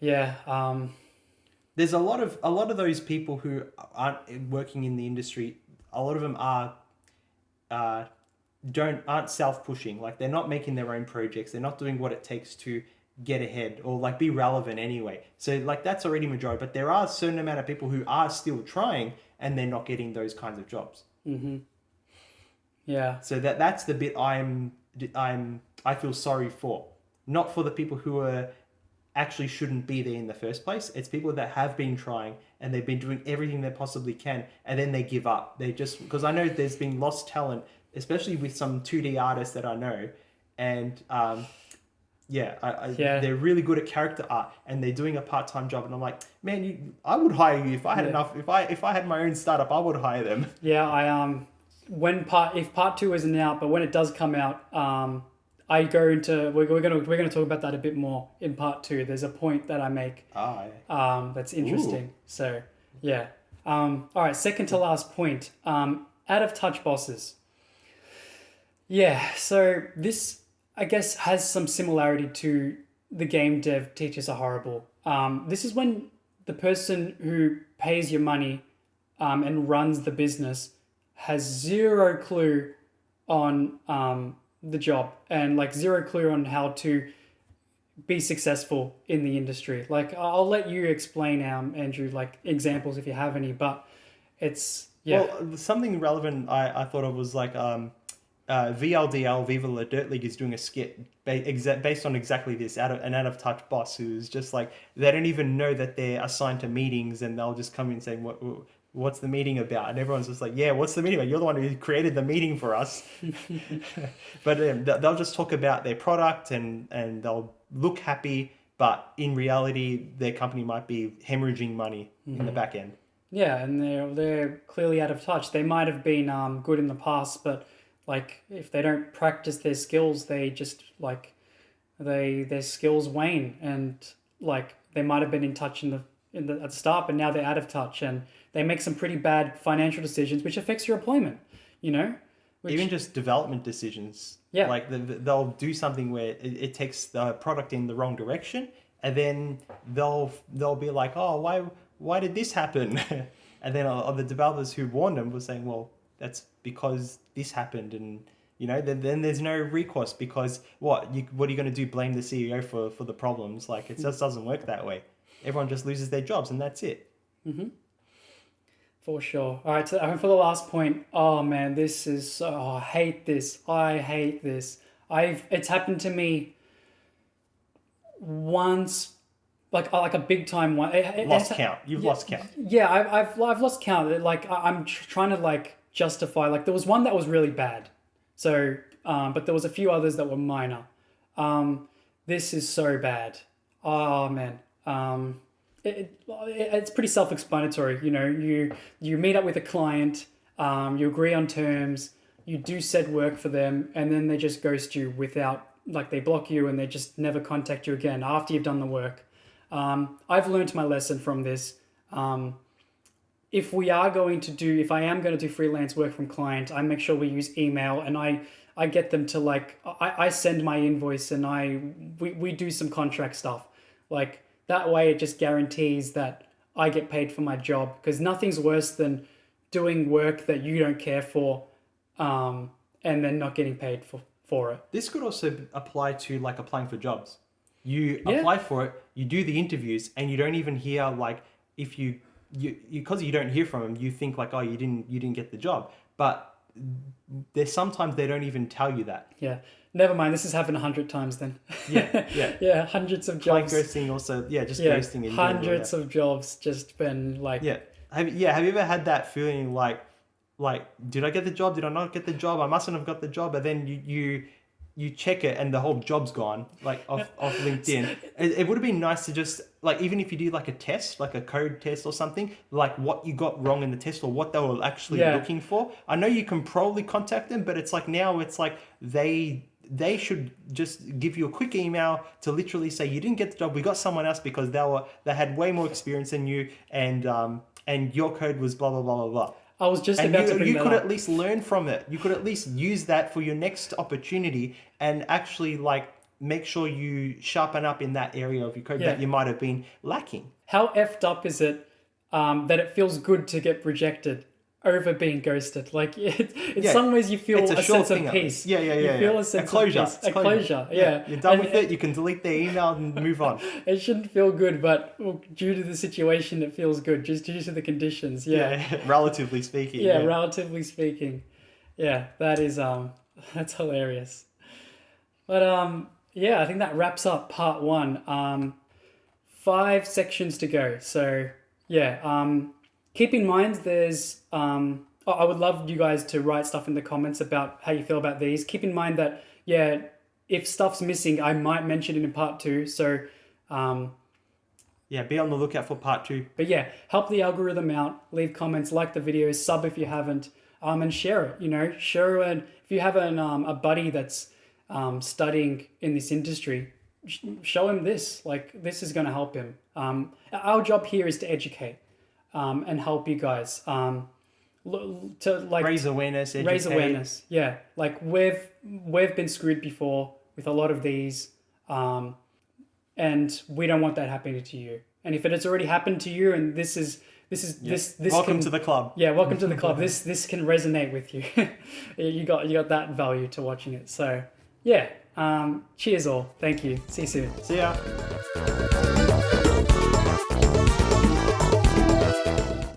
there's a lot of those people who aren't working in the industry. A lot of them aren't self-pushing. Like they're not making their own projects. They're not doing what it takes to get ahead or like be relevant anyway. So like that's already majority, but there are a certain amount of people who are still trying and they're not getting those kinds of jobs. Mm-hmm. Yeah. So that's the bit I feel sorry for. Not for the people who are actually shouldn't be there in the first place. It's people that have been trying and they've been doing everything they possibly can and then they give up. They just, because I know there's been lost talent, especially with some 2D artists that I know, and they're really good at character art and they're doing a part-time job, and I'm like, man, I would hire you if I had enough. If I had my own startup, I would hire them. Yeah, if part 2 isn't out, but when it does come out, I go into we're gonna talk about that a bit more in part 2. There's a point that I make that's interesting. Ooh. So yeah. All right, second to last point. Out of touch bosses. Yeah, so this I guess has some similarity to the game dev teachers are horrible. This is when the person who pays your money and runs the business has zero clue on the job and like zero clue on how to be successful in the industry. Like I'll let you explain, Andrew, like examples if you have any, but it's Well, something relevant I thought of was like VLDL, Viva La Dirt League, is doing a skit based on exactly this, an out of touch boss who's just like, they don't even know that they're assigned to meetings and they'll just come in saying, what's the meeting about? And everyone's just like, yeah, what's the meeting about? You're the one who created the meeting for us. But they'll just talk about their product and they'll look happy, but in reality, their company might be hemorrhaging money in the back end. Yeah, and they're clearly out of touch. They might have been good in the past, but like if they don't practice their skills, they just like their skills wane, and like they might have been in touch at the start, but now they're out of touch, and they make some pretty bad financial decisions, which affects your employment. You know, even just development decisions. Yeah. Like they'll do something where it takes the product in the wrong direction, and then they'll be like, oh, why did this happen? And then the developers who warned them were saying, well, that's because this happened, and you know, then there's no recourse, because what are you going to do? Blame the CEO for the problems? Like, it just doesn't work that way. Everyone just loses their jobs, and that's it. Mm-hmm. For sure. All right, so for the last point, oh man, this is I hate this. It's happened to me once, like a big time one. Lost count. You've lost count. Yeah, I've lost count. Like I'm trying to like justify. Like there was one that was really bad, so but there was a few others that were minor. This is so bad. Oh man. It's pretty self-explanatory. You know, you meet up with a client, you agree on terms, you do said work for them, and then they just ghost you without, like, they block you and they just never contact you again after you've done the work. I've learned my lesson from this. If I am going to do freelance work from client, I make sure we use email, and I get them to, like, I send my invoice, and we do some contract stuff. Like, that way it just guarantees that I get paid for my job, because nothing's worse than doing work that you don't care for, and then not getting paid for it. This could also apply to, like, applying for jobs. You apply for it, you do the interviews, and you don't even hear, like, if you because you don't hear from them, you think like, oh, you didn't get the job. But there's sometimes they don't even tell you that. Yeah. Never mind. This has happened 100 times then. Yeah. Yeah. Hundreds of jobs. Like ghosting also. Yeah. Just ghosting. In hundreds general, of jobs just been like. Yeah. Have you ever had that feeling like, did I get the job? Did I not get the job? I mustn't have got the job. And then you check it and the whole job's gone, like off LinkedIn. It would have been nice to just, like, even if you do like a test, like a code test or something, like what you got wrong in the test or what they were actually looking for. I know you can probably contact them, but it's like now it's like they should just give you a quick email to literally say, you didn't get the job, we got someone else because they had way more experience than you, and your code was blah blah blah blah blah. I was just about to bring you that could up. at least learn from it. You could at least use that for your next opportunity, and actually, like, make sure you sharpen up in that area of your code that you might have been lacking. How effed up is it that it feels good to get rejected over being ghosted? Like, in some ways you feel a sense of peace. Yeah. You feel a sense closure. of peace. A closure. Yeah. You're done with it. You can delete the email and move on. It shouldn't feel good, but due to the situation, it feels good. Just due to the conditions. Yeah. Relatively speaking. Yeah, relatively speaking. Yeah, that is that's hilarious. But I think that wraps up part 1. 5 sections to go. So keep in mind there's I would love you guys to write stuff in the comments about how you feel about these. Keep in mind that if stuff's missing, I might mention it in part 2. So be on the lookout for part 2. But help the algorithm out. Leave comments, like the video, sub if you haven't, and share it. You know, share it. If you have a buddy that's studying in this industry, show him this. Like, this is going to help him. Our job here is to educate and help you guys to, like, raise awareness, educate. Raise awareness. Yeah, like we've been screwed before with a lot of these. And we don't want that happening to you. And if it has already happened to you, and this welcome to the club. Yeah, welcome to the club. This can resonate with you. you got that value to watching it. So cheers all. Thank you. See you soon. See ya.